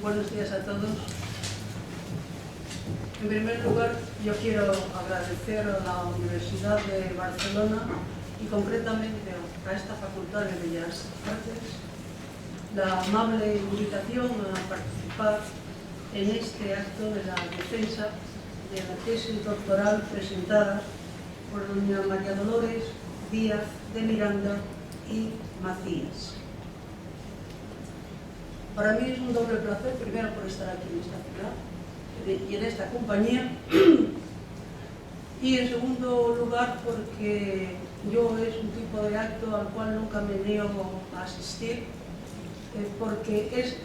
Buenos días a todos. En primer lugar, yo quiero agradecer a la Universidad de Barcelona y concretamente a esta Facultad de Bellas Artes la amable invitación a participar en este acto de la defensa de la tesis doctoral presentada por doña María Dolores Díaz de Miranda y Macías. Para mí es un doble placer, primero por estar aquí en esta ciudad y en esta compañía, y en segundo lugar porque yo es un tipo de acto al cual nunca me niego a asistir, porque es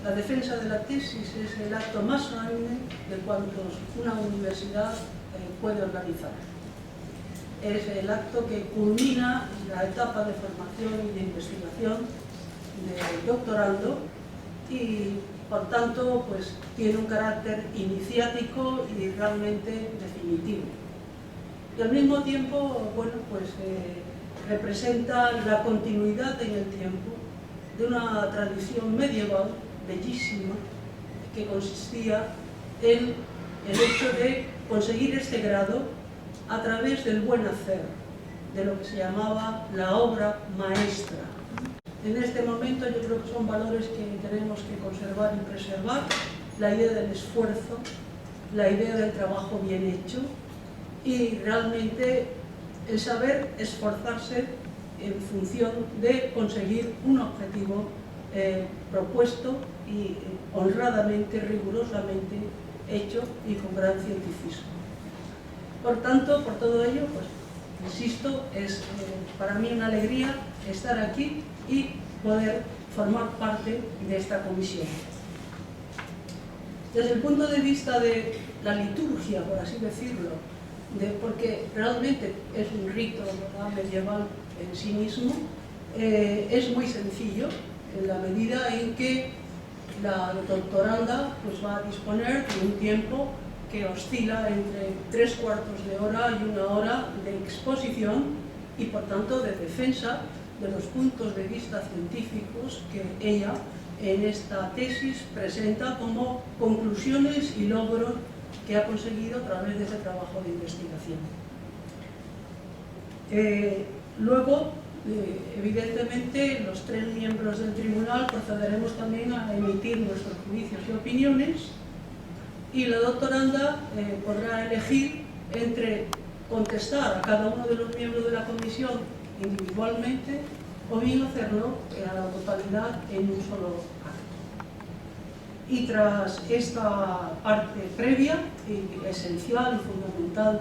la defensa de la tesis es el acto más solemne de cuantos una universidad puede organizar. Es el acto que culmina la etapa de formación y de investigación del doctorando y, por tanto, pues, tiene un carácter iniciático y realmente definitivo. Y al mismo tiempo, bueno, pues, representa la continuidad en el tiempo de una tradición medieval bellísima que consistía en el hecho de conseguir este grado a través del buen hacer, de lo que se llamaba la obra maestra. En este momento yo creo que son valores que tenemos que conservar y preservar: la idea del esfuerzo, la idea del trabajo bien hecho y realmente el saber esforzarse en función de conseguir un objetivo propuesto y honradamente, rigurosamente hecho y con gran cientificismo. Por tanto, por todo ello, pues, insisto, es para mí una alegría estar aquí y poder formar parte de esta comisión. Desde el punto de vista de la liturgia, por así decirlo, porque realmente es un rito, ¿verdad?, medieval en sí mismo, es muy sencillo en la medida en que la doctoranda pues, va a disponer de un tiempo que oscila entre 3/4 de hora y 1 hora de exposición y, por tanto, de defensa de los puntos de vista científicos que ella en esta tesis presenta como conclusiones y logros que ha conseguido a través de ese trabajo de investigación. Luego, evidentemente, los 3 miembros del tribunal procederemos también a emitir nuestros juicios y opiniones, y la doctoranda podrá elegir entre contestar a cada uno de los miembros de la comisión individualmente o bien hacerlo a la totalidad en un solo acto. Y tras esta parte previa y esencial y fundamental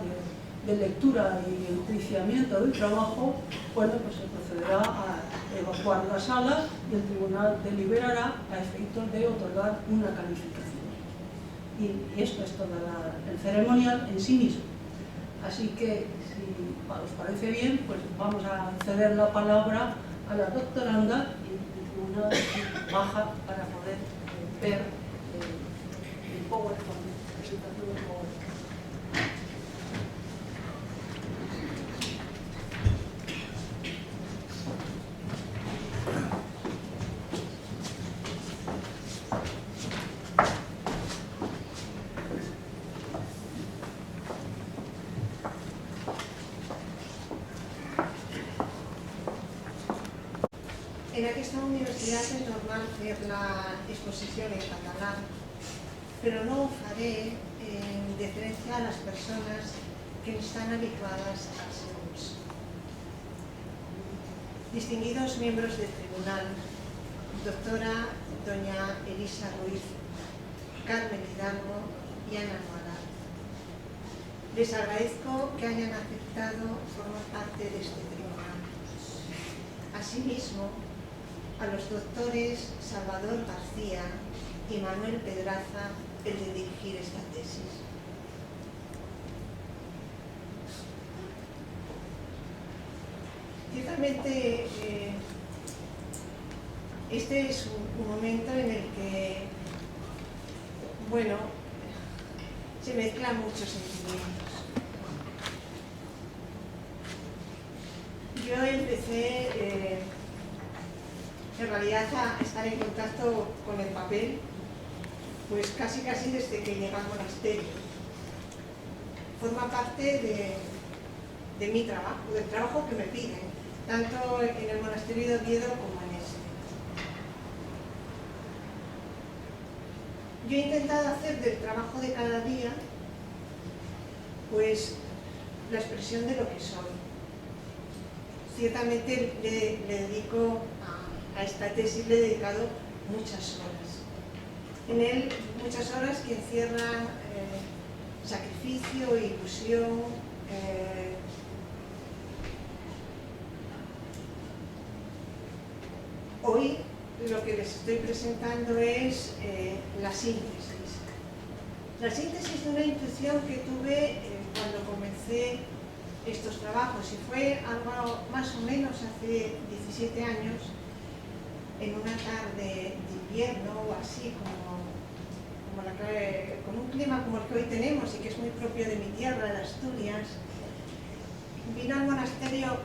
de lectura y enjuiciamiento del trabajo, bueno, pues se procederá a evacuar la sala y el tribunal deliberará a efectos de otorgar una calificación. Y esto es todo el ceremonial en sí mismo. Así que, si os parece bien, pues vamos a ceder la palabra a la doctoranda y el tribunal baja para poder ver el PowerPoint, la presentación del PowerPoint. En aquesta universitat és normal fer la exposició en català, però no ho faré en deferència a les persones que estan habituades als seu ús. Distinguidos miembros del tribunal, doctora doña Elisa Ruiz, Carmen Hidalgo y Ana Nuala, les agradezco que hayan aceptado formar parte de este tribunal. Asimismo, a los doctores Salvador García y Manuel Pedraza el de dirigir esta tesis. Ciertamente, este es un momento en el que, bueno, se mezclan muchos sentimientos. Yo empecé en realidad a estar en contacto con el papel pues casi desde que llegué al monasterio. Forma parte de mi trabajo, del trabajo que me piden, tanto en el monasterio de Oviedo como en este. Yo he intentado hacer del trabajo de cada día, pues, la expresión de lo que soy. Ciertamente le dedico a esta tesis, le he dedicado muchas horas. En él, muchas horas que encierran sacrificio, ilusión, hoy lo que les estoy presentando es la síntesis. La síntesis de una intuición que tuve cuando comencé estos trabajos, y fue algo más o menos hace 17 años, en una tarde de invierno o así, con un clima como el que hoy tenemos y que es muy propio de mi tierra, de Asturias. Vino al monasterio,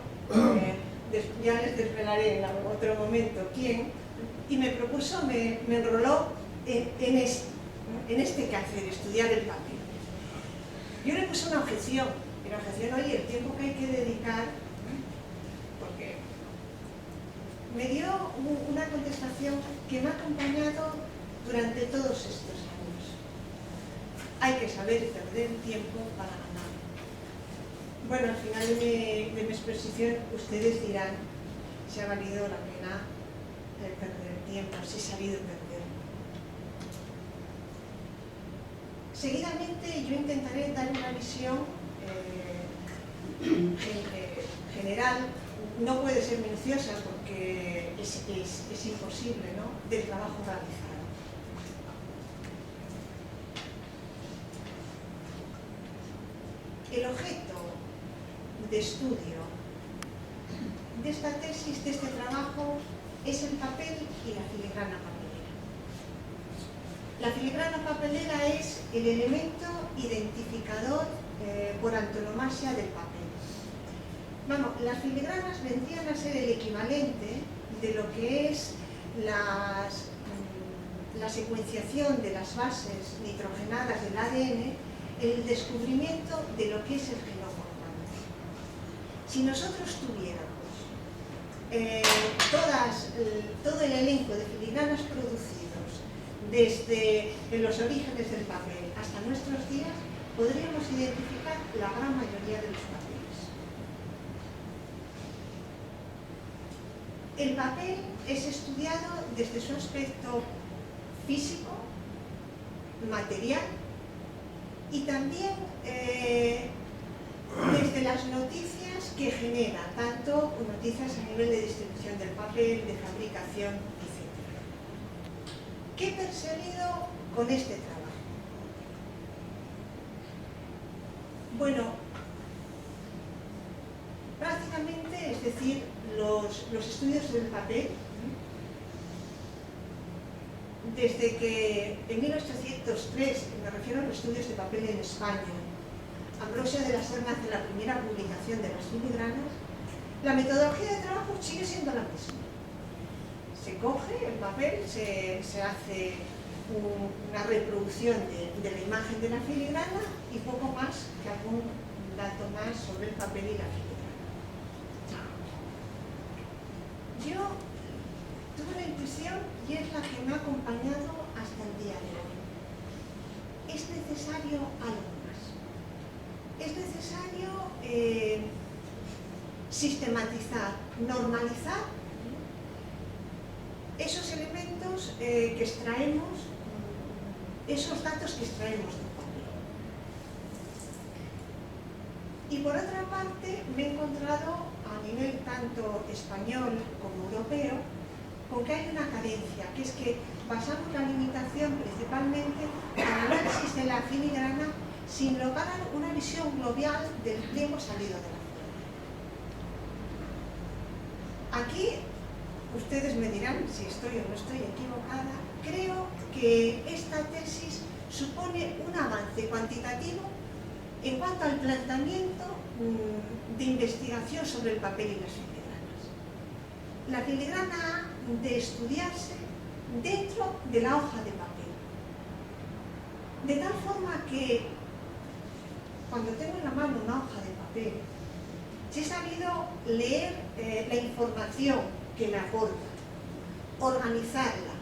ya les desvelaré en otro momento quién, y me propuso, me enroló en este quehacer, estudiar el papel. Yo le puse una objeción, oye, el tiempo que hay que dedicar, porque me dio una contestación que me ha acompañado durante todos estos años. Hay que saber perder tiempo para ganar. Bueno, al final de mi exposición ustedes dirán si ha valido la pena perder tiempo, si he sabido perder. Seguidamente yo intentaré dar una visión general, no puede ser minuciosa porque es imposible, ¿no?, del trabajo realizado. El objeto de estudio de esta tesis, de este trabajo, es el papel y la filigrana papelera. La filigrana papelera es el elemento identificador por antonomasia del papel. Vamos, las filigranas vendrían a ser el equivalente de lo que es la secuenciación de las bases nitrogenadas del ADN, el descubrimiento de lo que es el genoma humano. Si nosotros tuviéramos todo el elenco de filigranas producidos desde los orígenes del papel hasta nuestros días, podríamos identificar la gran mayoría de los papeles. El papel es estudiado desde su aspecto físico, material, y también desde las noticias que genera, tanto noticias a nivel de distribución del papel, de fabricación, etc. ¿Qué he perseguido con este trabajo? Bueno, prácticamente, es decir, los estudios del papel, desde que en 1803, me refiero a los estudios de papel en España, Ambrosio de la Serna hace la primera publicación de las filigranas, la metodología de trabajo sigue siendo la misma. Se coge el papel, se hace una reproducción de la imagen de la filigrana y poco más que algún dato más sobre el papel y la filigrana. Yo tuve una intuición y es la que me ha acompañado hasta el día de hoy. Es necesario algo más. Es necesario sistematizar, normalizar esos elementos que extraemos, esos datos que extraemos del papel. Y por otra parte, me he encontrado a nivel tanto español como europeo con que hay una carencia, que es que basamos la limitación principalmente en el análisis de la filigrana sin lograr una visión global del pliego salido de la flor. Aquí, ustedes me dirán si estoy o no estoy equivocada, creo que esta tesis supone un avance cuantitativo en cuanto al planteamiento de investigación sobre el papel y las filigranas. La filigrana ha de estudiarse dentro de la hoja de papel. De tal forma que cuando tengo en la mano una hoja de papel, si he sabido leer la información que me aporta, organizarla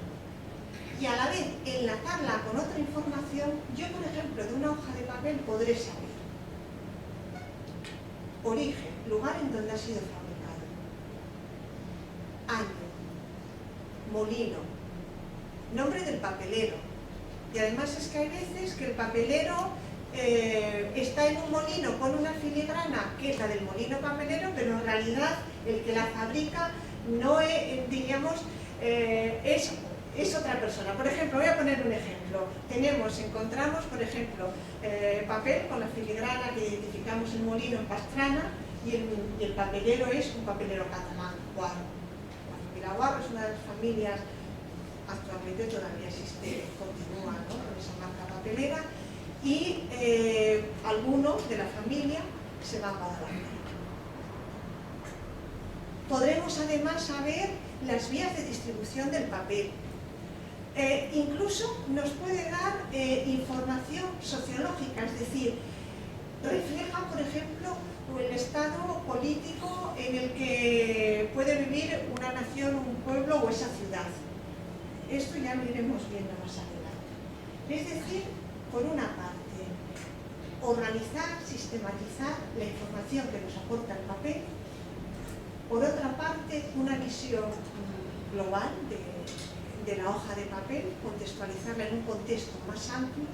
y a la vez enlazarla con otra información, yo, por ejemplo, de una hoja de papel podré saber origen, lugar en donde ha sido fabricado, año, molino, nombre del papelero. Y además es que hay veces que el papelero está en un molino con una filigrana que es la del molino papelero, pero en realidad el que la fabrica no es, diríamos, es otra persona. Por ejemplo, voy a poner un ejemplo. Encontramos, por ejemplo, papel con la filigrana que identificamos el molino en Pastrana y el papelero es un papelero catalán, Guarro. La familia Guarro es una de las familias, actualmente todavía existe, continúa, ¿no?, con esa marca papelera, y alguno de la familia se va a Guadalajara. Podremos además saber las vías de distribución del papel. Incluso nos puede dar información sociológica, es decir, refleja, por ejemplo, el estado político en el que puede vivir una nación, un pueblo o esa ciudad. Esto ya lo iremos viendo más adelante. Es decir, por una parte, organizar, sistematizar la información que nos aporta el papel. Por otra parte, una visión global de la hoja de papel, contextualizarla en un contexto más amplio.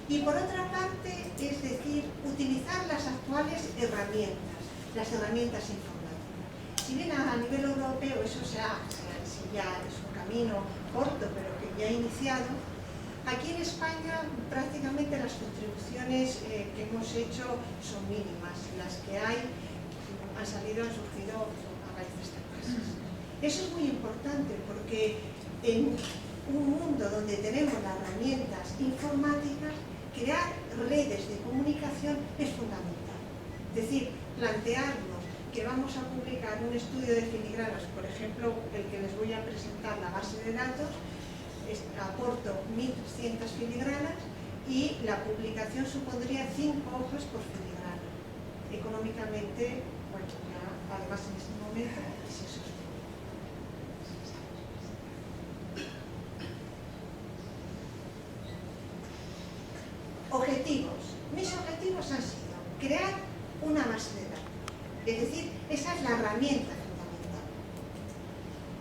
Y por otra parte, es decir, utilizar las actuales herramientas, las herramientas informáticas. Si bien a nivel europeo eso ya es un camino corto, pero que ya ha iniciado, aquí en España prácticamente las contribuciones que hemos hecho son mínimas. Las que hay han surgido a raíz de estas crisis. Eso es muy importante porque en un mundo donde tenemos las herramientas informáticas, crear redes de comunicación es fundamental. Es decir, plantearnos que vamos a publicar un estudio de filigranas, por ejemplo, el que les voy a presentar, la base de datos, aporto 1.300 filigranas y la publicación supondría 5 hojas por filigrana. Económicamente, bueno, ya, además en este momento es eso. Objetivos. Mis objetivos han sido crear una base de datos. Es decir, esa es la herramienta fundamental.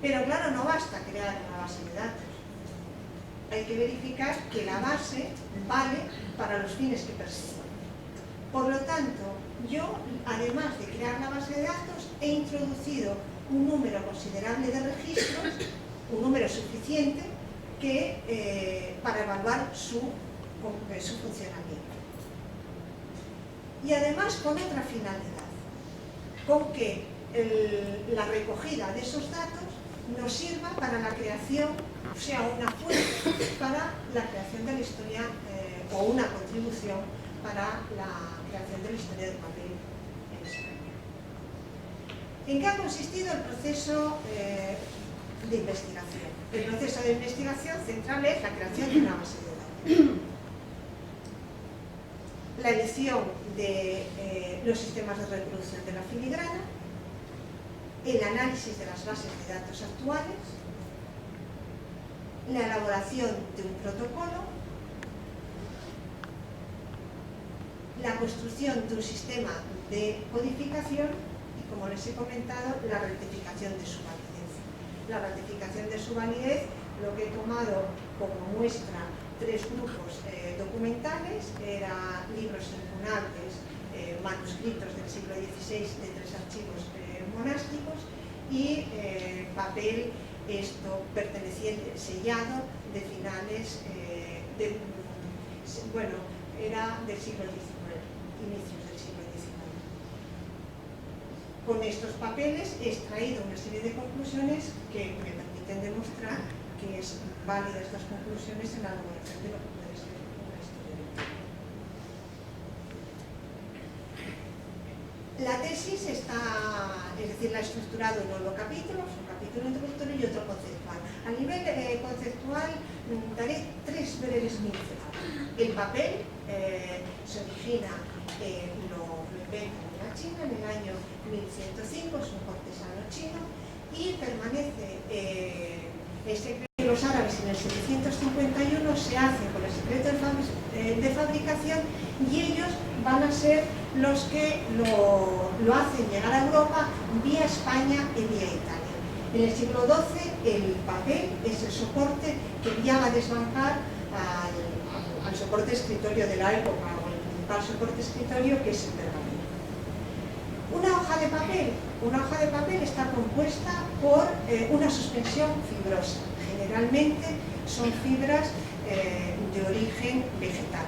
Pero claro, no basta crear una base de datos. Hay que verificar que la base vale para los fines que persigue. Por lo tanto, yo, además de crear la base de datos, he introducido un número considerable de registros, un número suficiente para evaluar su funcionamiento. Y además con otra finalidad, con que la recogida de esos datos nos sirva para la creación, o sea, una fuente para la creación de la historia o una contribución para la creación de la historia del papel en España. ¿En qué ha consistido el proceso de investigación? El proceso de investigación central es la creación de una base de datos. La elección de los sistemas de reproducción de la filigrana, el análisis de las bases de datos actuales, la elaboración de un protocolo, la construcción de un sistema de codificación y, como les he comentado, la ratificación de su validez. La ratificación de su validez, lo que he tomado como muestra 3 grupos documentales, eran libros incunables, manuscritos del siglo XVI de 3 archivos monásticos y papel perteneciente, sellado, de finales, era del siglo XIX, inicios del siglo XIX. Con estos papeles he extraído una serie de conclusiones que me permiten demostrar que es válida estas conclusiones en la elaboración de lo que puede ser una historia del tiempo. La tesis tesis está, es decir, la he estructurado en 9 capítulos, un capítulo introductorio y otro conceptual. A nivel conceptual daré 3 breves pinceladas. El papel se origina, lo inventan en la China en el año 1105, es un cortesano chino, y permanece el secreto de los árabes en el 751, se hace con el secreto de fabricación, y ellos van a ser los que lo hacen llegar a Europa vía España y vía Italia. En el siglo XII el papel es el soporte que ya va a desbancar al soporte de escritorio de la época, o el principal soporte de escritorio, que es el pergamino. Una hoja de papel está compuesta por una suspensión fibrosa. Generalmente son fibras de origen vegetal,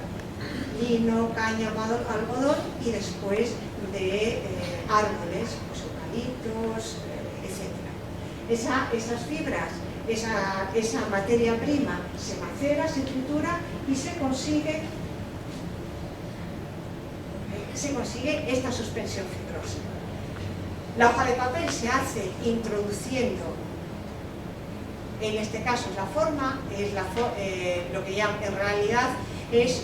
lino, cáñamo, algodón, y después de árboles, pues eucaliptos, etc. Esas fibras, esa materia prima se macera, se tritura y se consigue esta suspensión fibrosa. La hoja de papel se hace introduciendo, en este caso la forma, es lo que llaman, en realidad es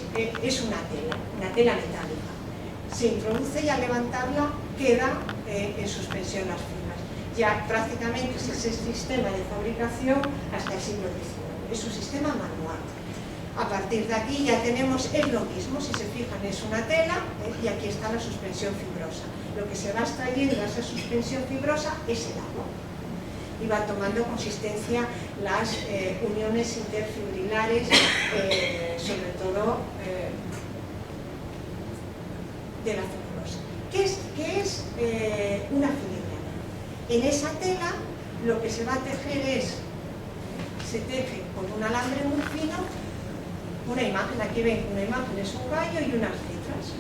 una tela metálica. Se introduce y al levantarla queda en suspensión las fibras. Ya prácticamente es ese sistema de fabricación hasta el siglo XIX. Es un sistema manual. A partir de aquí ya tenemos, es lo mismo, si se fijan es una tela y aquí está la suspensión fibrosa. Lo que se va extrayendo de esa suspensión fibrosa es el agua. Y va tomando consistencia las uniones interfibrilares, sobre todo de la celulosa. ¿Qué es una filigrana? En esa tela lo que se va a tejer se teje con un alambre muy fino, una imagen, aquí ven, una imagen es un gallo y unas letras.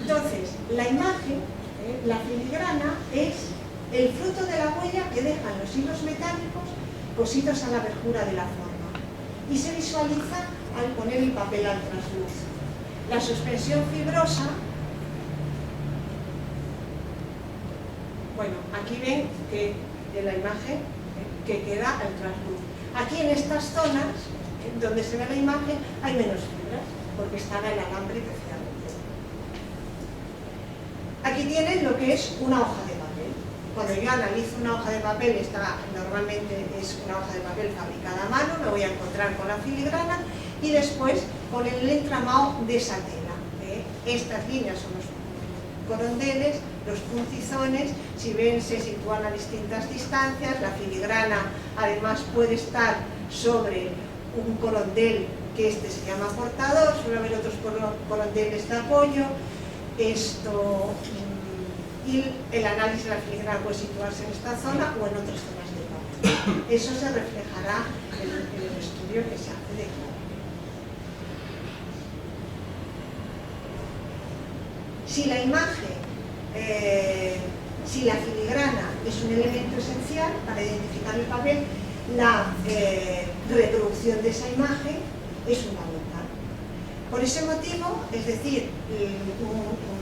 Entonces, la imagen, la filigrana, es el fruto de la huella que dejan los hilos metálicos cosidos a la abertura de la forma, y se visualiza al poner el papel al trasluz. La suspensión fibrosa, bueno, aquí ven que de la imagen que queda al trasluz. Aquí en estas zonas donde se ve la imagen hay menos fibras porque estaba el alambre precisamente. Aquí tienen lo que es una hoja de papel. Cuando yo analizo una hoja de papel, normalmente es una hoja de papel fabricada a mano, me voy a encontrar con la filigrana y después con el entramado de esa tela. Estas líneas son los corondeles, los puntizones, si ven se sitúan a distintas distancias. La filigrana además puede estar sobre un corondel que se llama portador, suele haber otros corondeles de apoyo. Y el análisis de la filigrana puede situarse en esta zona o en otras zonas del papel. Eso se reflejará en el estudio que se hace de clave. Si la imagen, si la filigrana es un elemento esencial para identificar el papel, la reproducción de esa imagen es fundamental. Por ese motivo, es decir,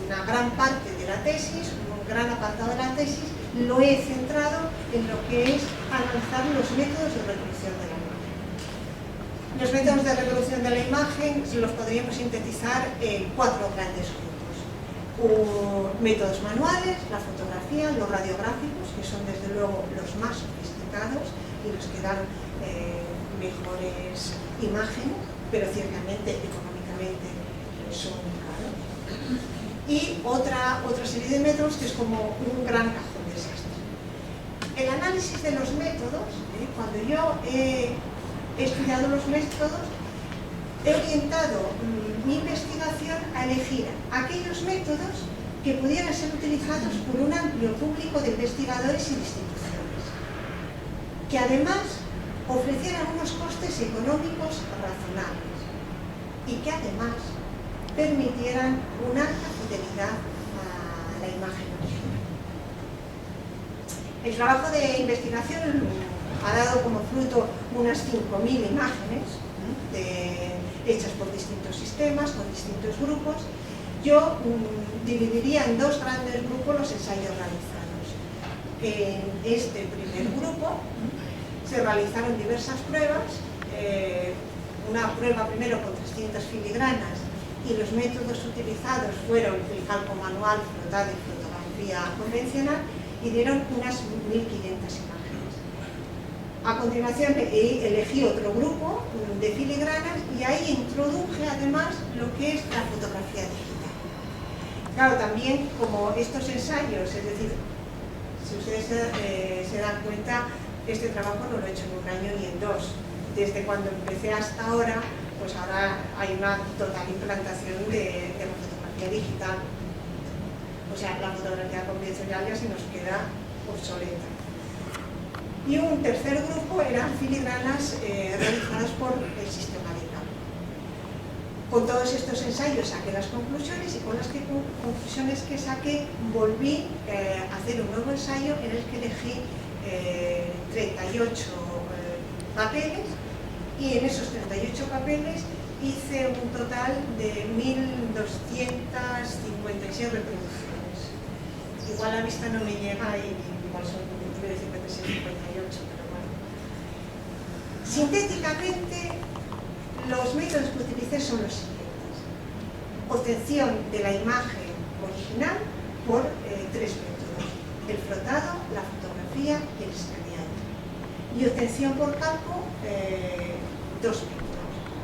una gran parte de la tesis, un gran apartado de la tesis, lo he centrado en lo que es analizar los métodos de reproducción de la imagen. Los métodos de reproducción de la imagen los podríamos sintetizar en 4 grandes grupos. Métodos manuales, la fotografía, los radiográficos, que son desde luego los más sofisticados y los que dan mejores imágenes, pero ciertamente económicamente son caros. Y otra serie de métodos que es como un gran cajón desastre. El análisis de los métodos, cuando yo he estudiado los métodos, he orientado mi investigación a elegir aquellos métodos que pudieran ser utilizados por un amplio público de investigadores y de instituciones, que además ofrecieran unos costes económicos razonables y que además permitieran una alta fidelidad a la imagen original. El trabajo de investigación ha dado como fruto unas 5.000 imágenes hechas por distintos sistemas, con distintos grupos, yo dividiría en dos grandes grupos los ensayos realizados. En este primer grupo se realizaron diversas pruebas, una prueba primero con 300 filigranas y los métodos utilizados fueron el calco manual, flotado y fotografía convencional, y dieron unas 1500 imágenes. A continuación elegí otro grupo de filigranas y ahí introduje además lo que es la fotografía digital. Claro, también como estos ensayos, es decir, si ustedes se dan cuenta, este trabajo no lo he hecho en un año ni en dos. Desde cuando empecé hasta ahora, pues ahora hay una total implantación de la fotografía digital. O sea, la fotografía convencional ya se nos queda obsoleta. Y un tercer grupo eran filigranas realizadas por el sistema de campo. Con todos estos ensayos saqué las conclusiones y con las conclusiones que saqué volví a hacer un nuevo ensayo en el que elegí 38 papeles, y en esos 38 papeles hice un total de 1256 reproducciones. Igual la vista no me llega y igual son 56, 58, pero bueno. Sintéticamente, los métodos que utilicé son los siguientes. Obtención de la imagen original por tres métodos: el flotado, la fotografía y el escaneado. Y obtención por calco, dos métodos: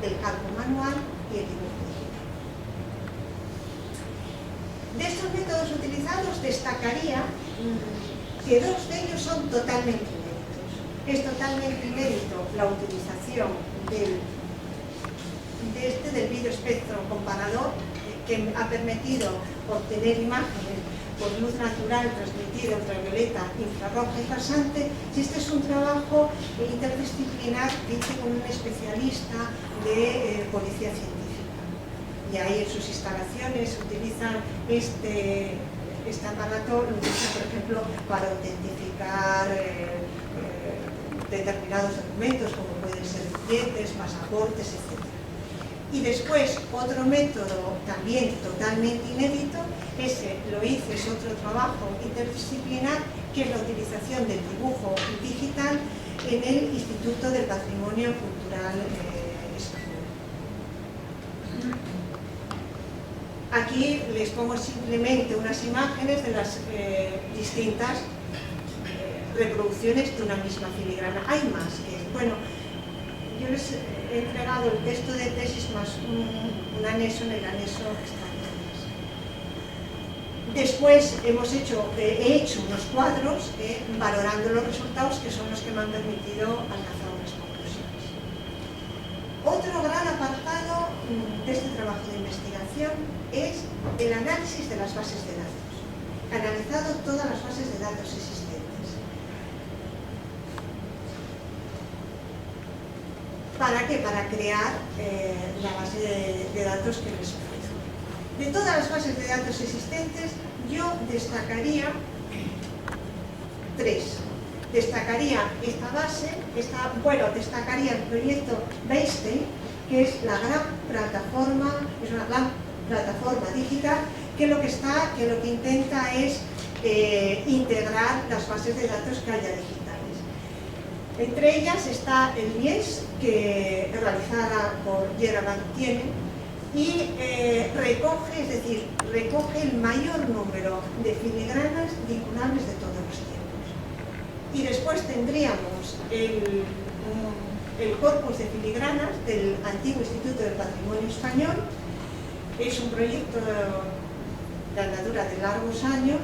el calco manual y el dibujo digital. De estos métodos utilizados destacaría que dos de ellos son totalmente inéditos. Es totalmente inédito la utilización del vídeo espectro comparador, que ha permitido obtener imágenes por luz natural transmitida ultravioleta, infrarroja y rasante. Y este es un trabajo interdisciplinar hecho con un especialista de policía científica. Y ahí en sus instalaciones utilizan este aparato, lo utilizan, por ejemplo, para autentificar determinados documentos, como pueden ser billetes, pasaportes, etc. Y después, otro método también totalmente inédito, ese lo hice, es otro trabajo interdisciplinar, que es la utilización del dibujo digital en el Instituto del Patrimonio Cultural Español. Aquí les pongo simplemente unas imágenes de las distintas reproducciones de una misma filigrana. Hay más, bueno, yo les he entregado el texto de tesis más un anexo, en el anexo están todas. Después he hecho unos cuadros valorando los resultados, que son los que me han permitido alcanzar unas conclusiones. Otro gran apartado de este trabajo de investigación es el análisis de las bases de datos. He analizado todas las bases de datos existentes. ¿Para qué? Para crear la base de datos que les ofrezco. De todas las bases de datos existentes, yo destacaría tres. Destacaría esta base, destacaría el proyecto Baystein, que es la gran plataforma, es una gran plataforma digital que lo que intenta es integrar las bases de datos que haya digitales. Entre ellas está el MIES, que es realizada por Gerard Bantiene, y recoge el mayor número de filigranas vinculables de todos los tiempos. Y después tendríamos el corpus de filigranas del antiguo Instituto del Patrimonio Español. Es un proyecto de andadura de largos años,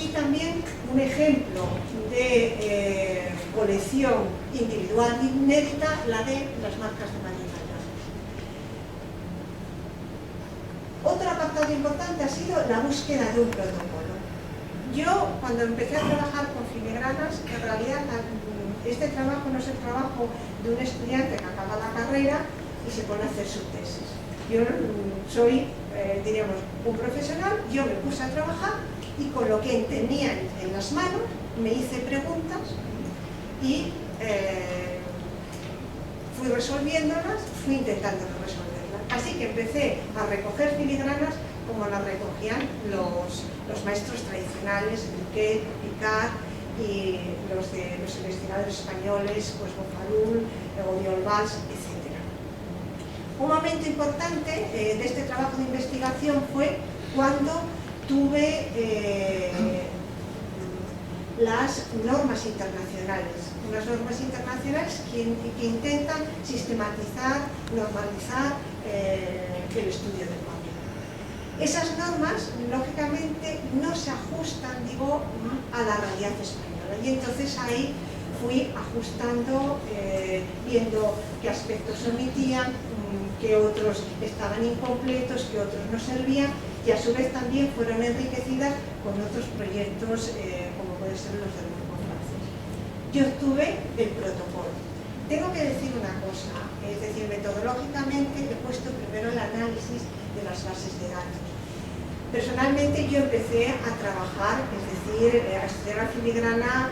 y también un ejemplo de colección individual inédita, la de las marcas de María Gallardo. Otro apartado importante ha sido la búsqueda de un protocolo. Yo, cuando empecé a trabajar con filigranas, en realidad este trabajo no es el trabajo de un estudiante que acaba la carrera y se pone a hacer su tesis. Yo soy, diríamos, un profesional, yo me puse a trabajar y con lo que tenía en las manos me hice preguntas y fui resolviéndolas, fui intentando resolverlas. Así que empecé a recoger filigranas como la recogían los maestros tradicionales, Duquet, Picard y los investigadores españoles, pues Bofarull, Oriol Valls, etc. Un momento importante de este trabajo de investigación fue cuando tuve las normas internacionales, unas normas internacionales que intentan sistematizar, normalizar el estudio del papel. Esas normas, lógicamente, no se ajustan, digo, a la realidad española, y entonces ahí fui ajustando, viendo qué aspectos omitían, que otros estaban incompletos, que otros no servían, y a su vez también fueron enriquecidas con otros proyectos, como pueden ser los del grupo francés. Yo obtuve el protocolo. Tengo que decir una cosa, es decir, metodológicamente he puesto primero el análisis de las bases de datos. Personalmente yo empecé a trabajar, es decir, a estudiar la filigrana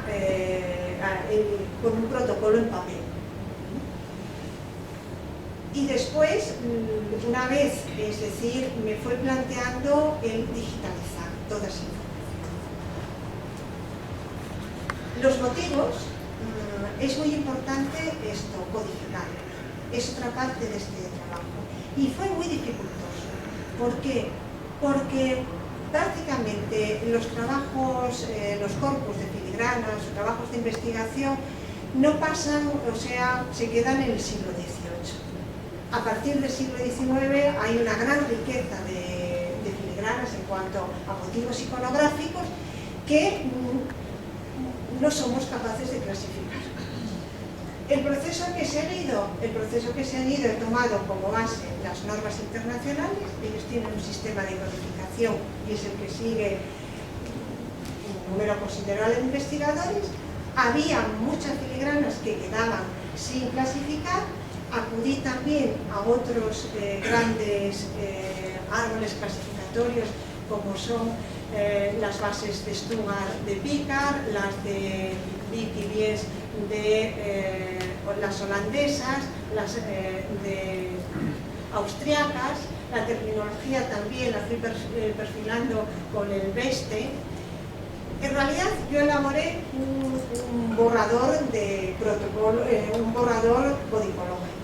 con un protocolo en papel. Y después, una vez, es decir, me fue planteando el digitalizar toda esa información. Los motivos, es muy importante esto, codificarlos. Es otra parte de este trabajo. Y fue muy dificultoso. ¿Por qué? Porque prácticamente los trabajos, los corpus de filigranas, los trabajos de investigación, no pasan, o sea, se quedan en el siglo XVIII. A partir del siglo XIX hay una gran riqueza de filigranas en cuanto a motivos iconográficos que no somos capaces de clasificar. El proceso que se ha ido he tomado como base las normas internacionales. Ellos tienen un sistema de codificación y es el que sigue un número considerable de investigadores. Había muchas filigranas que quedaban sin clasificar. Acudí también a otros grandes árboles clasificatorios como son las bases de Stuttgart de Picard, las de Vicky de las holandesas, las de austriacas. La terminología también la fui perfilando con el Beste. En realidad yo elaboré un borrador de protocolo, un borrador codicológico.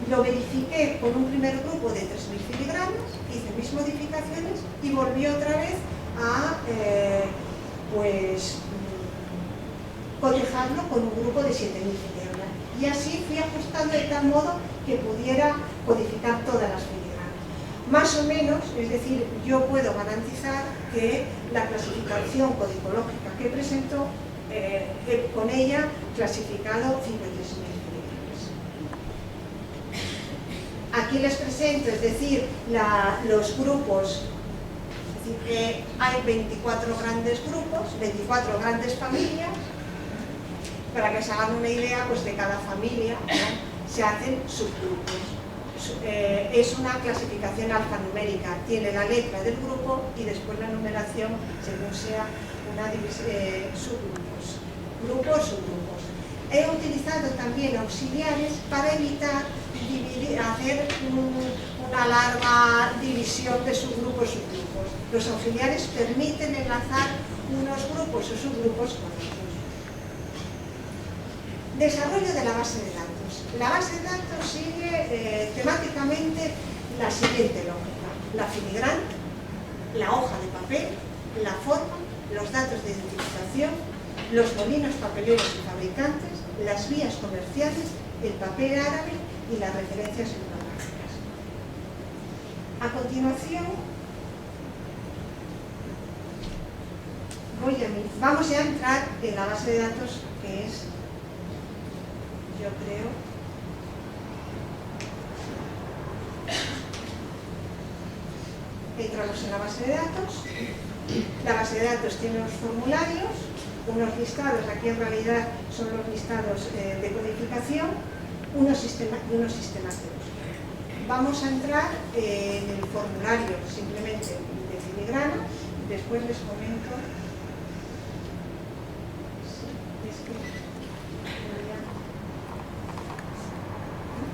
Lo verifiqué con un primer grupo de 3.000 filigranas, hice mis modificaciones y volví otra vez a cotejarlo con un grupo de 7.000 filigranas. Y así fui ajustando de tal modo que pudiera codificar todas las filigranas. Más o menos, es decir, yo puedo garantizar que la clasificación codicológica que presento, con ella clasificado 53.000 filigranas. Aquí les presento, es decir, los grupos. Es decir, que hay 24 grandes grupos, 24 grandes familias. Para que se hagan una idea, pues de cada familia, ¿no?, se hacen subgrupos. Es una clasificación alfanumérica, tiene la letra del grupo y después la numeración según sea una subgrupos, grupos, subgrupos. He utilizado también auxiliares para evitar hacer una larga división de subgrupos. Los auxiliares permiten enlazar unos grupos o subgrupos con otros. Desarrollo de la base de datos. La base de datos sigue temáticamente la siguiente lógica: la filigrana, la hoja de papel, la forma, los datos de identificación, los molinos papeleros y fabricantes, las vías comerciales, el papel árabe y las referencias bibliográficas. A continuación, vamos ya a entrar en la base de datos, que es, yo creo, entramos en la base de datos. La base de datos tiene unos formularios, unos listados, aquí en realidad son los listados de codificación, unos sistemas y unos sistemas de búsqueda. Vamos a entrar en el formulario simplemente de filigrana, después les comento.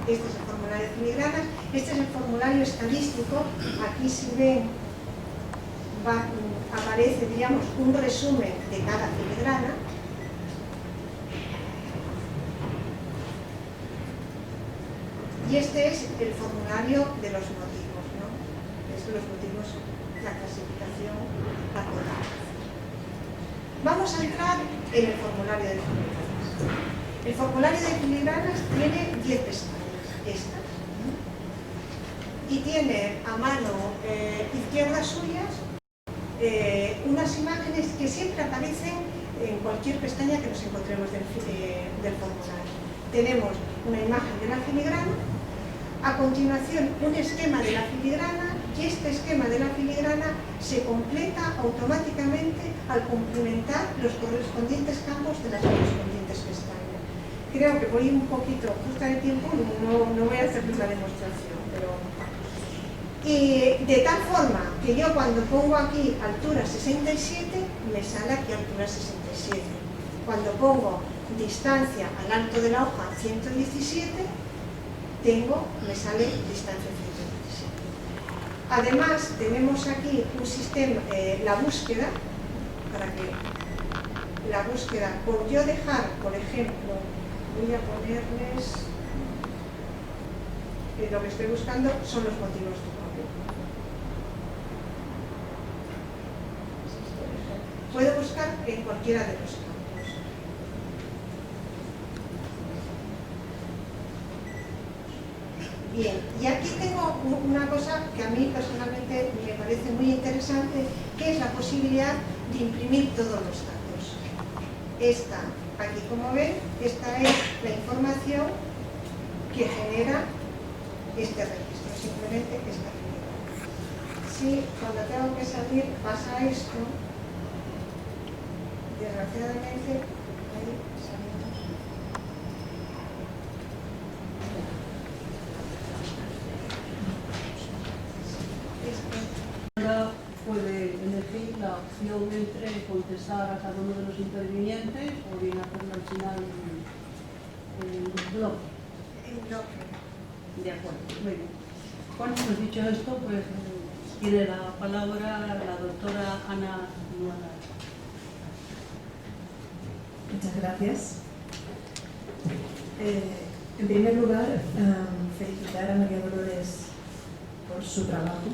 Este es el formulario formulario de filigranas. Este es el formulario estadístico. Aquí si ven, aparece, digamos, un resumen de cada filigrana. Y este es el formulario de los motivos, ¿no? Es los motivos, la clasificación, la codificación. Vamos a entrar en el formulario de filigranas. El formulario de filigranas tiene 10 pestañas, estas, ¿no? Y tiene a mano izquierda suyas unas imágenes que siempre aparecen en cualquier pestaña que nos encontremos del formulario. Tenemos una imagen de la filigrana, a continuación un esquema de la filigrana, y este esquema de la filigrana se completa automáticamente al complementar los correspondientes campos de las correspondientes pestañas. Creo que voy un poquito justa de tiempo, no voy a hacer la demostración, pero... Y de tal forma que yo cuando pongo aquí altura 67, me sale aquí altura 67. Cuando pongo distancia al alto de la hoja 117, me sale distancia 117. Además, tenemos aquí un sistema, la búsqueda, para que la búsqueda, por yo dejar, por ejemplo, voy a ponerles, lo que estoy buscando son los motivos de cambio. Puedo buscar en cualquiera de los campos. Bien, y aquí tengo una cosa que a mí personalmente me parece muy interesante, que es la posibilidad de imprimir todos los datos. Esta, aquí como ven, esta es la información que genera este registro, simplemente esta filigrana. Si cuando tengo que salir pasa esto, desgraciadamente, ahí salimos. Ahora puede elegir la opción entre contestar a cada uno de los intervinientes o bien hacerlo al final en bloque. En bloque. De acuerdo, muy bien. Bueno, pues dicho esto, pues tiene la palabra la doctora Ana Nuala. Muchas gracias. En primer lugar, felicitar a María Dolores por su trabajo.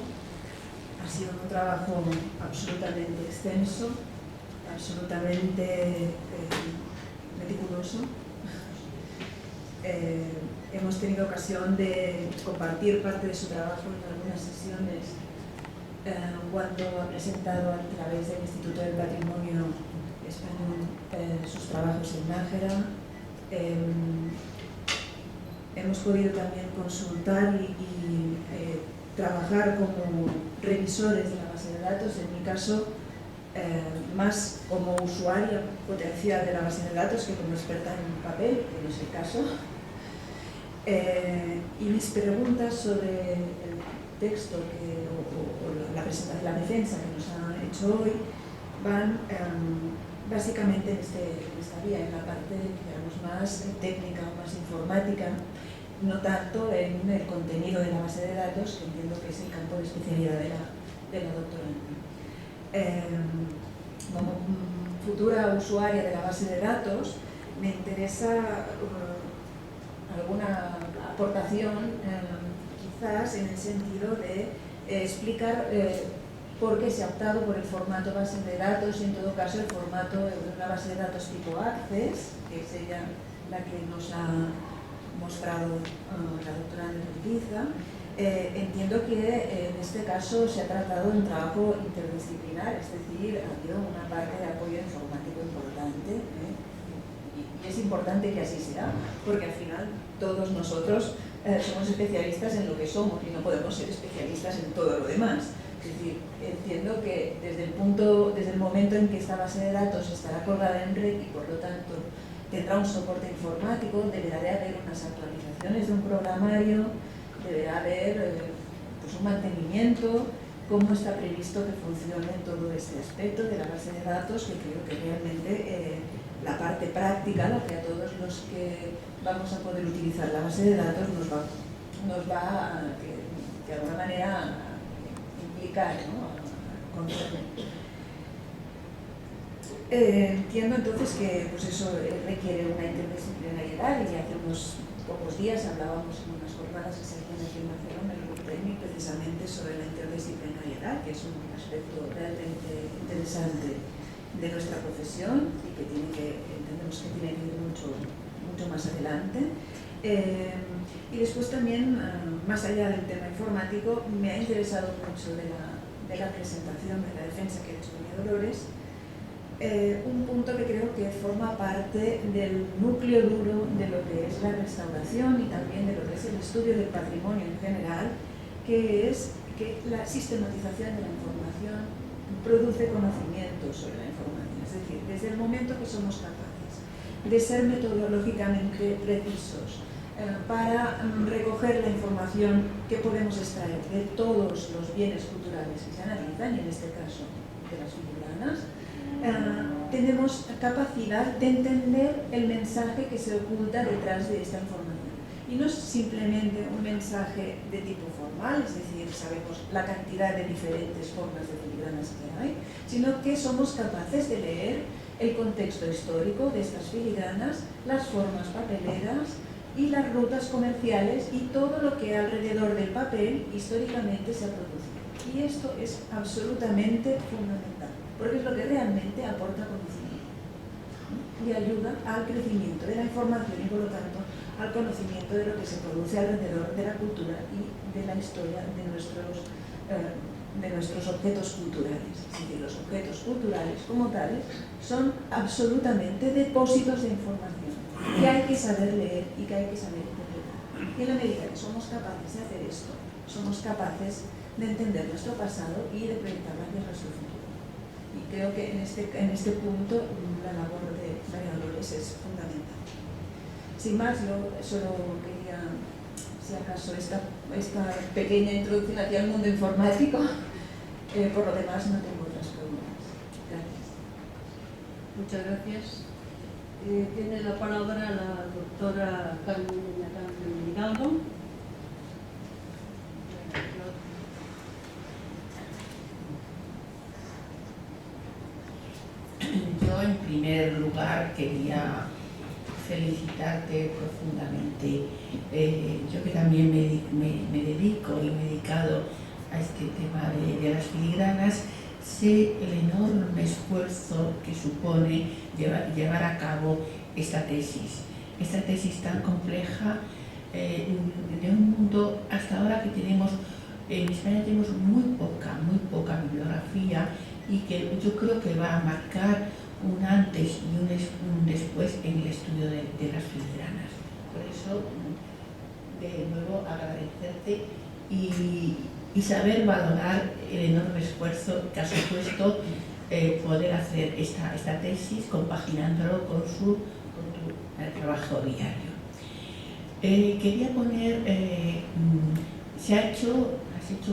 Ha sido un trabajo absolutamente extenso, absolutamente meticuloso. Hemos tenido ocasión de compartir parte de su trabajo en algunas sesiones cuando ha presentado a través del Instituto del Patrimonio Español sus trabajos en Nájera. Hemos podido también consultar y trabajar como revisores de la base de datos, en mi caso más como usuaria potencial de la base de datos que como experta en papel, que no es el caso. Y mis preguntas sobre el texto o la presentación, la defensa que nos ha hecho hoy van básicamente en esta vía, en la parte, digamos, más técnica o más informática, no tanto en el contenido de la base de datos, que entiendo que es el campo de especialidad de la doctoranda. Como futura usuaria de la base de datos, me interesa alguna aportación, quizás en el sentido de explicar por qué se ha optado por el formato base de datos y en todo caso el formato de una base de datos tipo Access, que es ella la que nos ha mostrado la doctora de Urquiza. Entiendo que en este caso se ha tratado de un trabajo interdisciplinar, es decir, ha habido una parte de apoyo informático importante, y es importante que así sea, porque al final todos nosotros somos especialistas en lo que somos y no podemos ser especialistas en todo lo demás. Es decir, entiendo que desde el momento en que esta base de datos estará colgada en red y por lo tanto tendrá un soporte informático, deberá de haber unas actualizaciones de un programario, deberá haber pues un mantenimiento, cómo está previsto que funcione todo este aspecto de la base de datos, que creo que realmente la parte práctica, la que a todos los que vamos a poder utilizar la base de datos nos va nos va de alguna manera a implicar, ¿no? A conocerlo. Entiendo entonces que pues eso requiere una interdisciplinariedad, y hace unos pocos días hablábamos en unas jornadas que se hacían aquí en Barcelona, en el Training, precisamente sobre la interdisciplinariedad, que es un aspecto realmente interesante de nuestra profesión y que entendemos que tiene que ir mucho más adelante. Y después también, más allá del tema informático, me ha interesado mucho de la presentación, de la defensa que ha hecho doña Dolores, un punto que creo que forma parte del núcleo duro de lo que es la restauración y también de lo que es el estudio del patrimonio en general, que es que la sistematización de la información produce conocimiento sobre la información. Es decir, desde el momento que somos capaces de ser metodológicamente precisos para recoger la información que podemos extraer de todos los bienes culturales que se analizan, y en este caso de las filigranas, tenemos capacidad de entender el mensaje que se oculta detrás de esta información. Y no es simplemente un mensaje de tipo formal, es decir, sabemos la cantidad de diferentes formas de filigranas que hay, sino que somos capaces de leer el contexto histórico de estas filigranas, las formas papeleras y las rutas comerciales y todo lo que alrededor del papel históricamente se ha producido. Y esto es absolutamente fundamental, porque es lo que realmente aporta conocimiento y ayuda al crecimiento de la información y, por lo tanto, al conocimiento de lo que se produce alrededor de la cultura y de la historia de nuestros objetos culturales. Es decir, los objetos culturales como tales son absolutamente depósitos de información que hay que saber leer y que hay que saber interpretar. Y en la medida que somos capaces de hacer esto, somos capaces de entender nuestro pasado y de proyectarlo hacia nuestro futuro. Y creo que en este punto la labor de María Dolores es fundamental. Sin más, yo solo quería, si acaso, esta pequeña introducción hacia el mundo informático. Por lo demás, no tengo otras preguntas. Gracias. Muchas gracias. Tiene la palabra la doctora Carmen Hidalgo. Yo, en primer lugar, quería felicitarte profundamente. Yo que también me dedico y me he dedicado a este tema de las filigranas, sé el enorme esfuerzo que supone llevar a cabo esta tesis tan compleja de un mundo hasta ahora que tenemos, en España tenemos muy poca bibliografía, y que yo creo que va a marcar un antes y un después en el estudio de las filigranas. Por eso, de nuevo, agradecerte y saber valorar el enorme esfuerzo que ha supuesto poder hacer esta tesis, compaginándolo con tu trabajo diario. Quería poner, has hecho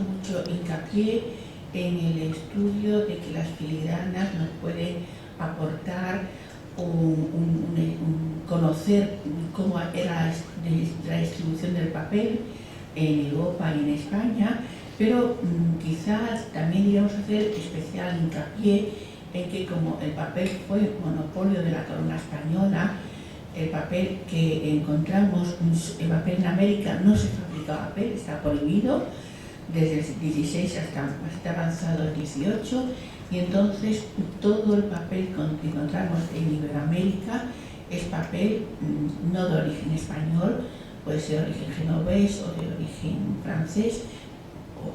mucho hincapié en el estudio de que las filigranas nos pueden aportar conocer cómo era la distribución del papel en Europa y en España, pero quizás también iríamos a hacer especial hincapié en que, como el papel fue monopolio de la corona española, el papel que encontramos, el papel en América, no se fabricaba papel, está prohibido desde el 16 hasta avanzado el 18, y entonces todo el papel que encontramos en Iberoamérica es papel no de origen español, puede ser de origen genovés o de origen francés, o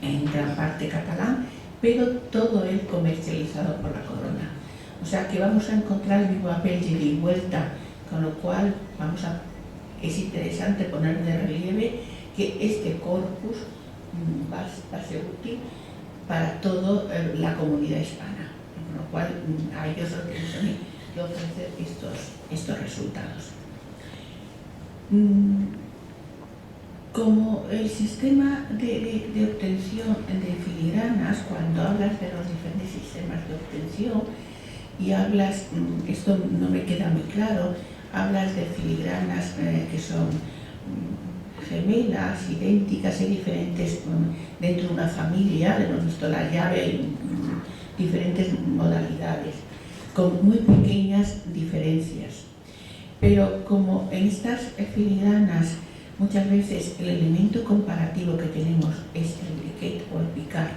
en gran parte catalán, pero todo él comercializado por la corona. O sea que vamos a encontrar el mismo papel de ida y vuelta, con lo cual es interesante poner de relieve que este corpus va a ser útil para toda la comunidad hispana, con lo cual a ellos lo que les de ofrecer estos resultados. Como el sistema de obtención de filigranas, cuando hablas de los diferentes sistemas de obtención y hablas, esto no me queda muy claro, hablas de filigranas que son gemelas, idénticas y diferentes dentro de una familia. Hemos visto la llave en diferentes modalidades, con muy pequeñas diferencias. Pero como en estas filigranas muchas veces el elemento comparativo que tenemos es el briquet o el picar,